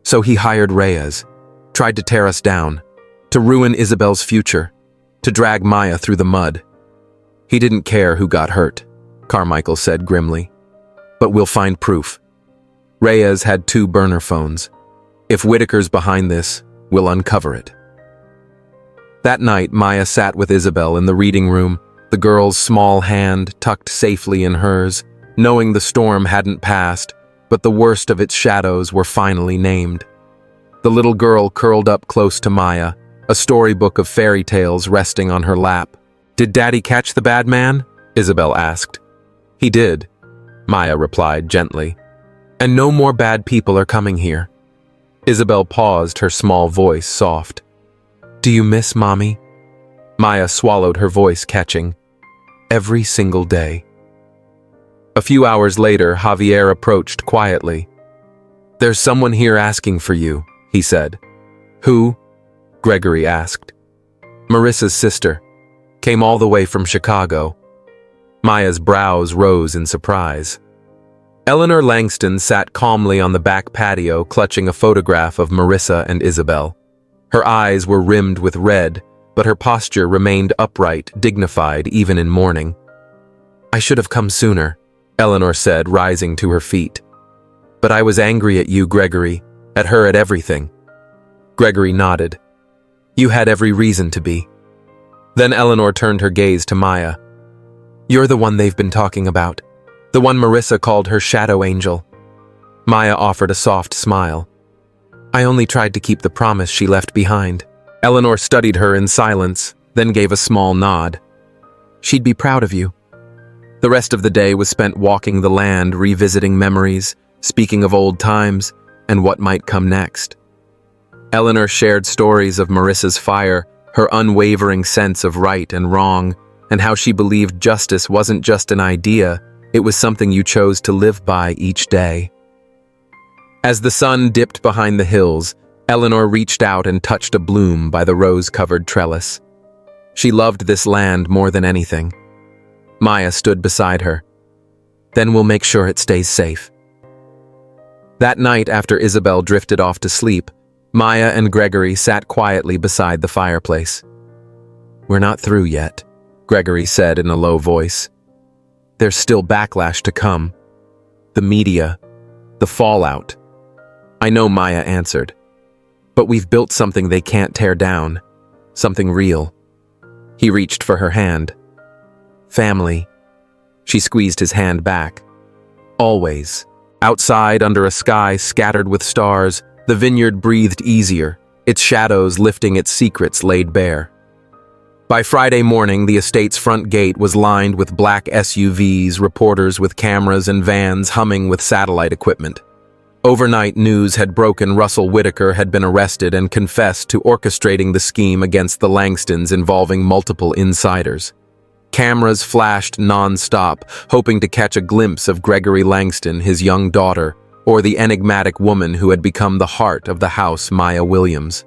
"So he hired Reyes, tried to tear us down, to ruin Isabel's future, to drag Maya through the mud. He didn't care who got hurt," Carmichael said grimly. "But we'll find proof. Reyes had 2 burner phones. If Whitaker's behind this, we'll uncover it." That night, Maya sat with Isabel in the reading room, the girl's small hand tucked safely in hers, knowing the storm hadn't passed, but the worst of its shadows were finally named. The little girl curled up close to Maya, a storybook of fairy tales resting on her lap. "Did Daddy catch the bad man?" Isabel asked. "He did," Maya replied gently. "And no more bad people are coming here." Isabel paused, her small voice soft. "Do you miss Mommy?" Maya swallowed, her voice catching. "Every single day." A few hours later, Javier approached quietly. "There's someone here asking for you," he said. "Who?" Gregory asked. "Marissa's sister. Came all the way from Chicago." Maya's brows rose in surprise. Eleanor Langston sat calmly on the back patio, clutching a photograph of Marissa and Isabel. Her eyes were rimmed with red, but her posture remained upright, dignified even in mourning. "I should have come sooner," Eleanor said, rising to her feet. "But I was angry at you, Gregory, at her, at everything." Gregory nodded. "You had every reason to be." Then Eleanor turned her gaze to Maya. "You're the one they've been talking about. The one Marissa called her shadow angel." Maya offered a soft smile. "I only tried to keep the promise she left behind." Eleanor studied her in silence, then gave a small nod. "She'd be proud of you." The rest of the day was spent walking the land, revisiting memories, speaking of old times, and what might come next. Eleanor shared stories of Marissa's fire, her unwavering sense of right and wrong, and how she believed justice wasn't just an idea, it was something you chose to live by each day. As the sun dipped behind the hills, Eleanor reached out and touched a bloom by the rose-covered trellis. She loved this land more than anything. Maya stood beside her. "Then we'll make sure it stays safe." That night, after Isabel drifted off to sleep, Maya and Gregory sat quietly beside the fireplace. "We're not through yet," Gregory said in a low voice. "There's still backlash to come. The media, the fallout." "I know," Maya answered. "But we've built something they can't tear down. Something real." He reached for her hand. "Family." She squeezed his hand back. "Always." Outside, under a sky scattered with stars, the vineyard breathed easier, its shadows lifting its secrets laid bare. By Friday morning, the estate's front gate was lined with black SUVs, reporters with cameras, and vans humming with satellite equipment. Overnight news had broken Russell Whitaker had been arrested and confessed to orchestrating the scheme against the Langstons involving multiple insiders. Cameras flashed non-stop, hoping to catch a glimpse of Gregory Langston, his young daughter, or the enigmatic woman who had become the heart of the house, Maya Williams.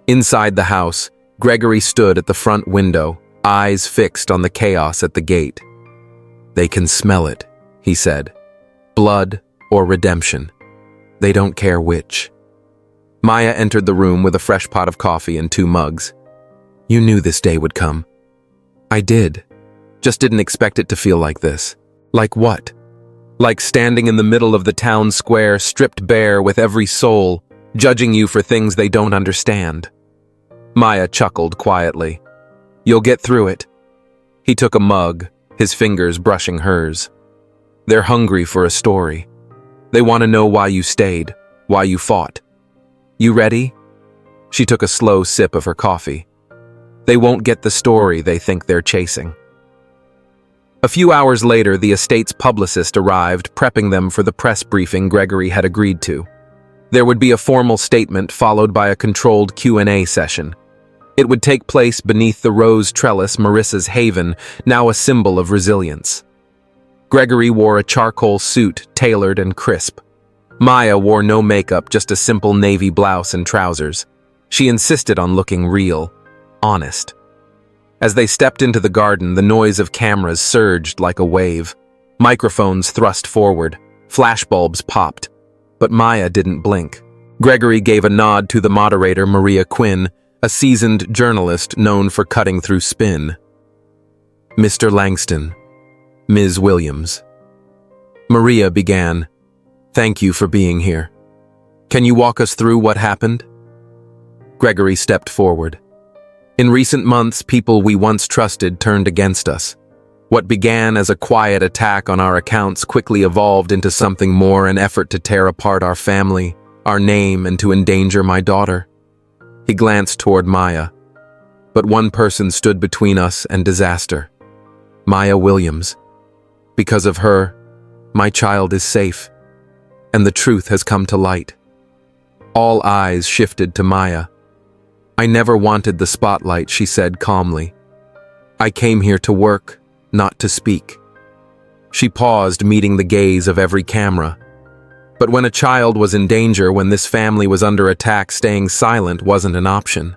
Inside the house, Gregory stood at the front window, eyes fixed on the chaos at the gate. "They can smell it," he said. "Blood or redemption. They don't care which." Maya entered the room with a fresh pot of coffee and 2 mugs. "You knew this day would come." "I did. Just didn't expect it to feel like this." "Like what?" "Like standing in the middle of the town square, stripped bare with every soul, judging you for things they don't understand." Maya chuckled quietly. "You'll get through it." He took a mug, his fingers brushing hers. "They're hungry for a story. They want to know why you stayed, why you fought. You ready?" She took a slow sip of her coffee. "They won't get the story they think they're chasing." A few hours later, the estate's publicist arrived, prepping them for the press briefing Gregory had agreed to. There would be a formal statement followed by a controlled Q&A session. It would take place beneath the rose trellis, Marissa's haven, now a symbol of resilience. Gregory wore a charcoal suit, tailored and crisp. Maya wore no makeup, just a simple navy blouse and trousers. She insisted on looking real, honest. As they stepped into the garden, the noise of cameras surged like a wave. Microphones thrust forward, flashbulbs popped, but Maya didn't blink. Gregory gave a nod to the moderator, Maria Quinn, a seasoned journalist known for cutting through spin. "Mr. Langston, Ms. Williams." Maria began, "Thank you for being here. Can you walk us through what happened?" Gregory stepped forward. "In recent months, people we once trusted turned against us. What began as a quiet attack on our accounts quickly evolved into something more, an effort to tear apart our family, our name, and to endanger my daughter." He glanced toward Maya. "But one person stood between us and disaster. Maya Williams. Because of her, my child is safe, and the truth has come to light." All eyes shifted to Maya. "I never wanted the spotlight," she said calmly. "I came here to work, not to speak." She paused, meeting the gaze of every camera. But when a child was in danger, when this family was under attack, staying silent wasn't an option.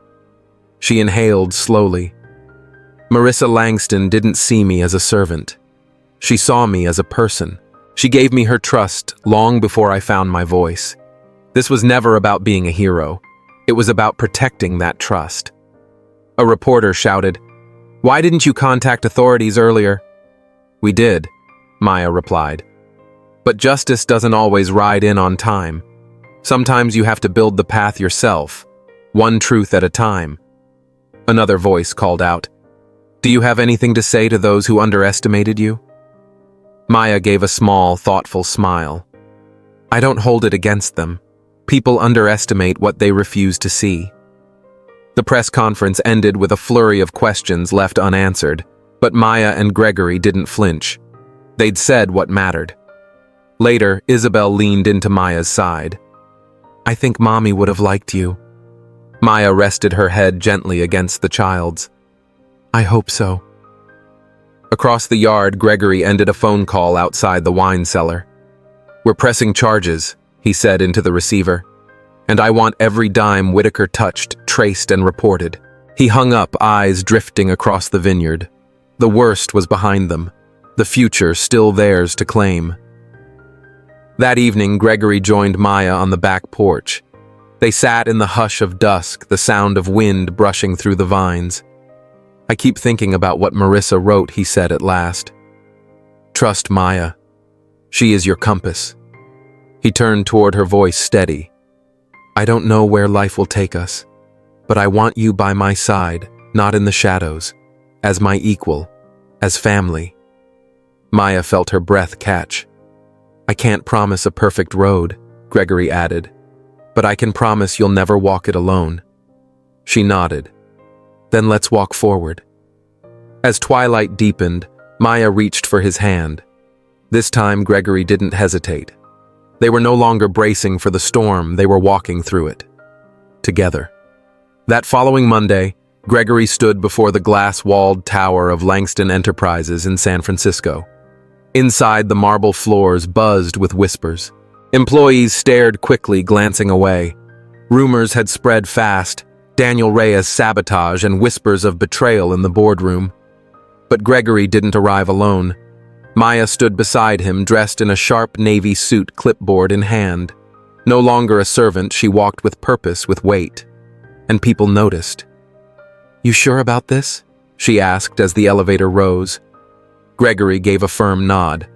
She inhaled slowly. Marissa Langston didn't see me as a servant. She saw me as a person. She gave me her trust long before I found my voice. This was never about being a hero. It was about protecting that trust. A reporter shouted, "Why didn't you contact authorities earlier?" "We did," Maya replied. "But justice doesn't always ride in on time. Sometimes you have to build the path yourself, one truth at a time." Another voice called out, "Do you have anything to say to those who underestimated you?" Maya gave a small, thoughtful smile. "I don't hold it against them. People underestimate what they refuse to see." The press conference ended with a flurry of questions left unanswered, but Maya and Gregory didn't flinch. They'd said what mattered. Later, Isabel leaned into Maya's side. "I think Mommy would have liked you." Maya rested her head gently against the child's. "I hope so." Across the yard, Gregory ended a phone call outside the wine cellar. "We're pressing charges," he said into the receiver. "And I want every dime Whitaker touched, traced, and reported." He hung up, eyes drifting across the vineyard. The worst was behind them, the future still theirs to claim. That evening, Gregory joined Maya on the back porch. They sat in the hush of dusk, the sound of wind brushing through the vines. "I keep thinking about what Marissa wrote," he said at last. "Trust Maya. She is your compass." He turned toward her, voice steady. "I don't know where life will take us, but I want you by my side, not in the shadows, as my equal, as family." Maya felt her breath catch. "I can't promise a perfect road," Gregory added, "but I can promise you'll never walk it alone." She nodded. "Then let's walk forward." As twilight deepened, Maya reached for his hand. This time, Gregory didn't hesitate. They were no longer bracing for the storm, they were walking through it. Together. That following Monday, Gregory stood before the glass-walled tower of Langston Enterprises in San Francisco. Inside, the marble floors buzzed with whispers. Employees stared quickly, glancing away. Rumors had spread fast, Daniel Reyes' sabotage and whispers of betrayal in the boardroom. But Gregory didn't arrive alone. Maya stood beside him, dressed in a sharp navy suit, clipboard in hand. No longer a servant, she walked with purpose, with weight. And people noticed. "You sure about this?" she asked as the elevator rose. Gregory gave a firm nod.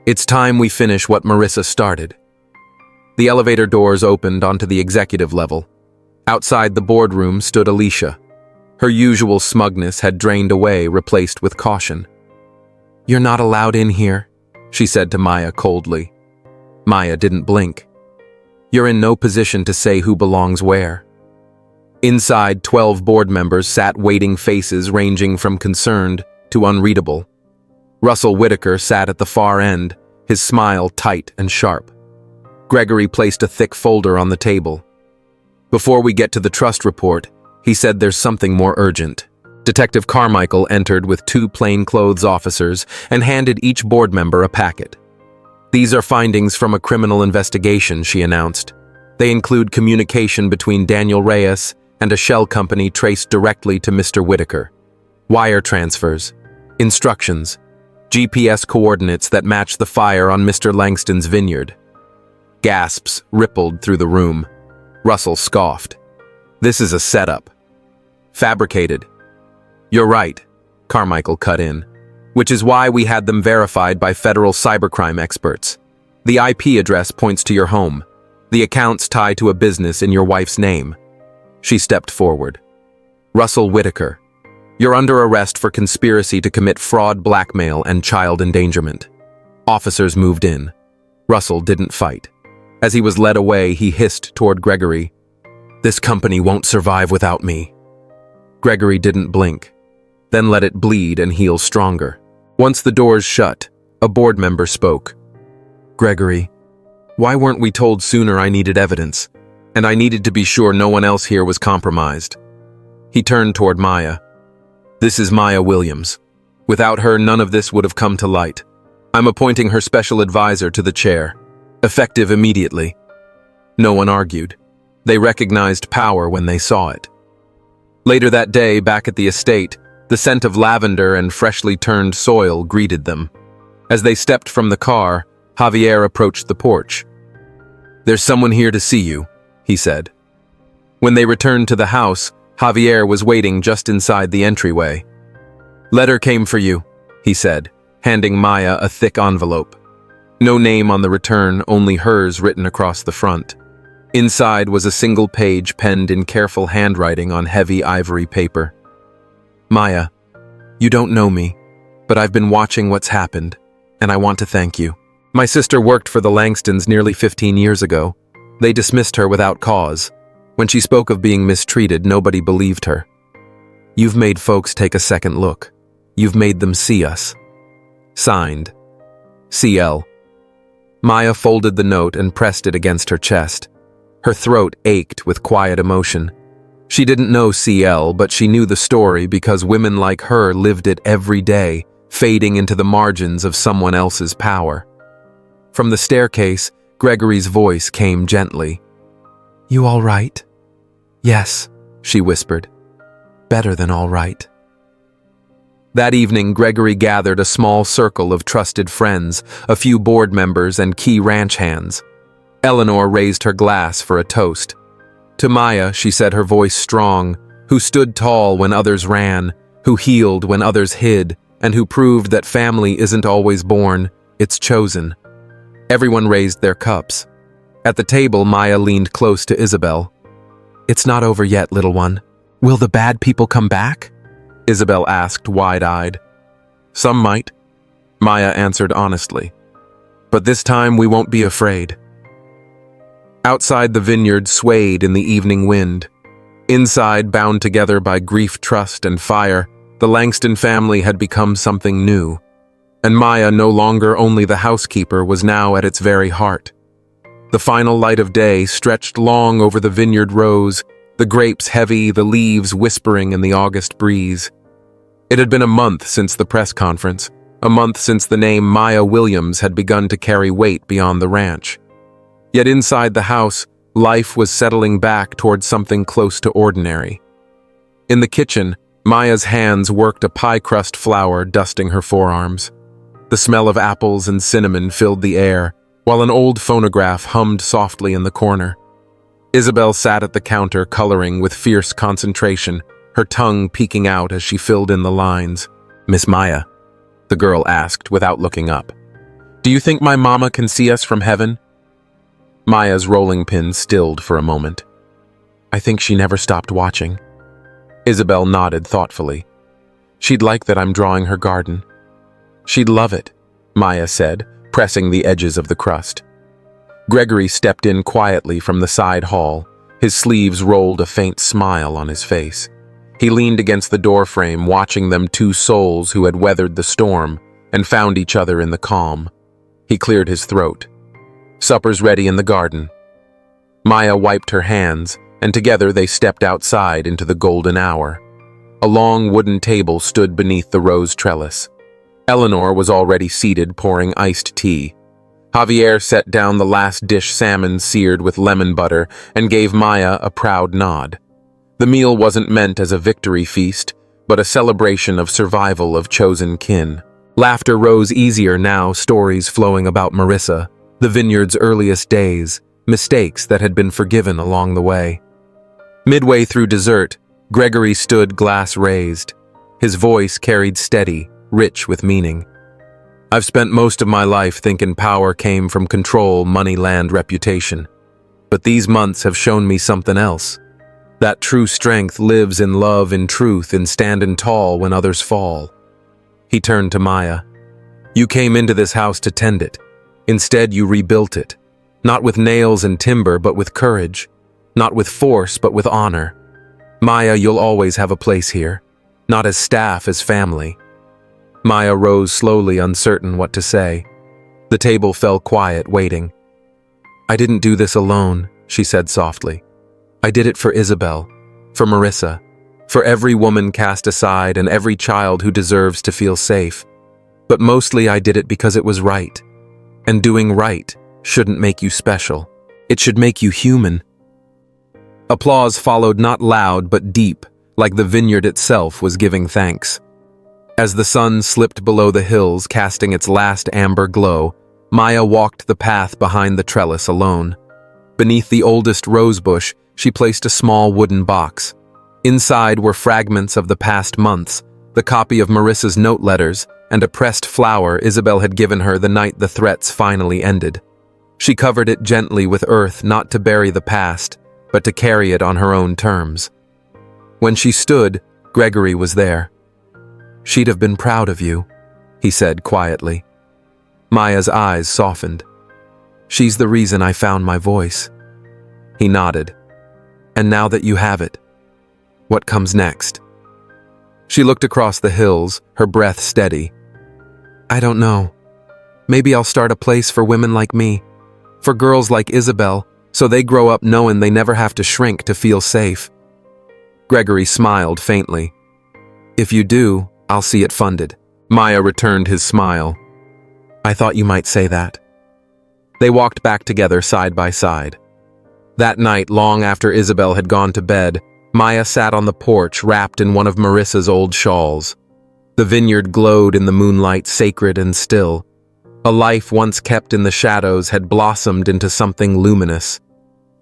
"It's time we finish what Marissa started." The elevator doors opened onto the executive level. Outside the boardroom stood Alicia. Her usual smugness had drained away, replaced with caution. "You're not allowed in here," she said to Maya coldly. Maya didn't blink. "You're in no position to say who belongs where." Inside, 12 board members sat, waiting faces ranging from concerned to unreadable. Russell Whitaker sat at the far end, his smile tight and sharp. Gregory placed a thick folder on the table. "Before we get to the trust report," he said, "there's something more urgent." Detective Carmichael entered with 2 plainclothes officers and handed each board member a packet. "These are findings from a criminal investigation," she announced. "They include communication between Daniel Reyes and a shell company traced directly to Mr. Whitaker. Wire transfers, instructions, GPS coordinates that match the fire on Mr. Langston's vineyard." Gasps rippled through the room. Russell scoffed. "This is a setup. Fabricated." "You're right," Carmichael cut in, "which is why we had them verified by federal cybercrime experts. The IP address points to your home. The accounts tie to a business in your wife's name." She stepped forward. "Russell Whitaker, you're under arrest for conspiracy to commit fraud, blackmail, and child endangerment." Officers moved in. Russell didn't fight. As he was led away, he hissed toward Gregory, "This company won't survive without me." Gregory didn't blink, then let it bleed and heal stronger. Once the doors shut, a board member spoke. "Gregory, why weren't we told sooner? I needed evidence, and I needed to be sure no one else here was compromised." He turned toward Maya. "This is Maya Williams. Without her, none of this would have come to light. I'm appointing her special advisor to the chair. effective immediately. No one argued. They recognized power when they saw it. Later that day, back at the estate, the scent of lavender and freshly turned soil greeted them. As they stepped from the car, Javier approached the porch. "There's someone here to see you," he said. When they returned to the house, Javier was waiting just inside the entryway. "Letter came for you," he said, handing Maya a thick envelope. No name on the return, only hers written across the front. Inside was a single page penned in careful handwriting on heavy ivory paper. "Maya, you don't know me, but I've been watching what's happened, and I want to thank you. My sister worked for the Langstons nearly 15 years ago. They dismissed her without cause. When she spoke of being mistreated, nobody believed her. You've made folks take a second look. You've made them see us." Signed, CL. Maya folded the note and pressed it against her chest. Her throat ached with quiet emotion. She didn't know CL, but she knew the story because women like her lived it every day, fading into the margins of someone else's power. From the staircase, Gregory's voice came gently. "You all right?" "Yes," she whispered. "Better than all right." That evening, Gregory gathered a small circle of trusted friends, a few board members and key ranch hands. Eleanor raised her glass for a toast. To Maya, she said, her voice strong, who stood tall when others ran, who healed when others hid, and who proved that family isn't always born, it's chosen. Everyone raised their cups. At the table, Maya leaned close to Isabel. "It's not over yet, little one. Will the bad people come back?" Isabel asked, wide-eyed. "Some might," Maya answered honestly. "But this time we won't be afraid." Outside, the vineyard swayed in the evening wind. Inside, bound together by grief, trust, and fire, the Langston family had become something new. And Maya, no longer only the housekeeper, was now at its very heart. The final light of day stretched long over the vineyard rows, the grapes heavy, the leaves whispering in the August breeze. It had been a month since the press conference, a month since the name Maya Williams had begun to carry weight beyond the ranch. Yet inside the house, life was settling back towards something close to ordinary. In the kitchen, Maya's hands worked a pie crust flour, dusting her forearms. The smell of apples and cinnamon filled the air, while an old phonograph hummed softly in the corner. Isabel sat at the counter, coloring with fierce concentration, her tongue peeking out as she filled in the lines. "Miss Maya," the girl asked without looking up, "do you think my mama can see us from heaven?" Maya's rolling pin stilled for a moment. "I think she never stopped watching." Isabel nodded thoughtfully. "She'd like that I'm drawing her garden." "She'd love it," Maya said, pressing the edges of the crust. Gregory stepped in quietly from the side hall. His sleeves rolled a faint smile on his face. He leaned against the doorframe, watching them, two souls who had weathered the storm and found each other in the calm. He cleared his throat. "Supper's ready in the garden." Maya wiped her hands, and together they stepped outside into the golden hour. A long wooden table stood beneath the rose trellis. Eleanor was already seated, pouring iced tea. Javier set down the last dish, salmon seared with lemon butter, and gave Maya a proud nod. The meal wasn't meant as a victory feast, but a celebration of survival of chosen kin. Laughter rose easier now, stories flowing about Marissa, the vineyard's earliest days, mistakes that had been forgiven along the way. Midway through dessert, Gregory stood, glass raised. His voice carried steady, rich with meaning. "I've spent most of my life thinking power came from control, money, land, reputation. But these months have shown me something else. That true strength lives in love, in truth, in standing tall when others fall." He turned to Maya. "You came into this house to tend it. Instead, you rebuilt it. Not with nails and timber, but with courage. Not with force, but with honor. Maya, you'll always have a place here. Not as staff, as family." Maya rose slowly, uncertain what to say. The table fell quiet, waiting. "I didn't do this alone," she said softly. "I did it for Isabel, for Marissa, for every woman cast aside and every child who deserves to feel safe. But mostly I did it because it was right. And doing right shouldn't make you special. It should make you human. Applause followed, not loud but deep, like the vineyard itself was giving thanks. As the sun slipped below the hills, casting its last amber glow, Maya walked the path behind the trellis alone. Beneath the oldest rosebush, she placed a small wooden box. Inside were fragments of the past months, the copy of Marissa's note letters, and a pressed flower Isabel had given her the night the threats finally ended. She covered it gently with earth, not to bury the past, but to carry it on her own terms. When she stood, Gregory was there. "She'd have been proud of you," he said quietly. Maya's eyes softened. "She's the reason I found my voice." He nodded. "And now that you have it, what comes next?" She looked across the hills, her breath steady. "I don't know. Maybe I'll start a place for women like me, for girls like Isabel, so they grow up knowing they never have to shrink to feel safe." Gregory smiled faintly. "If you do, I'll see it funded." Maya returned his smile. "I thought you might say that." They walked back together side by side. That night, long after Isabel had gone to bed, Maya sat on the porch wrapped in one of Marissa's old shawls. The vineyard glowed in the moonlight, sacred and still. A life once kept in the shadows had blossomed into something luminous.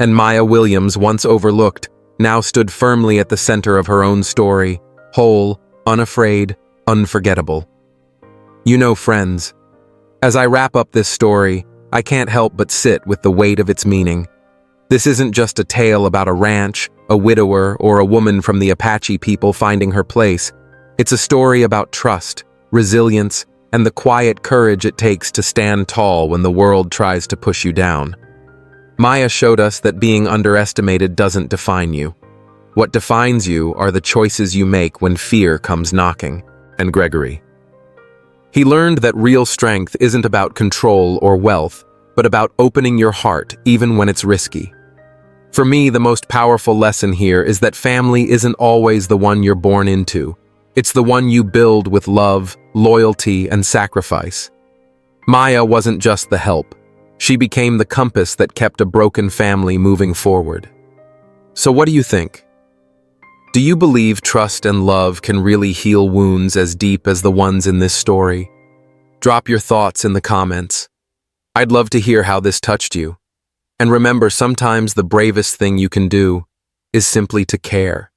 And Maya Williams, once overlooked, now stood firmly at the center of her own story, whole, unafraid, unforgettable. You know, friends, as I wrap up this story, I can't help but sit with the weight of its meaning. This isn't just a tale about a ranch, a widower, or a woman from the Apache people finding her place. It's a story about trust, resilience, and the quiet courage it takes to stand tall when the world tries to push you down. Maya showed us that being underestimated doesn't define you. What defines you are the choices you make when fear comes knocking. And Gregory. He learned that real strength isn't about control or wealth, but about opening your heart even when it's risky. For me, the most powerful lesson here is that family isn't always the one you're born into. It's the one you build with love, loyalty, and sacrifice. Maya wasn't just the help. She became the compass that kept a broken family moving forward. So what do you think? Do you believe trust and love can really heal wounds as deep as the ones in this story? Drop your thoughts in the comments. I'd love to hear how this touched you. And remember, sometimes the bravest thing you can do is simply to care.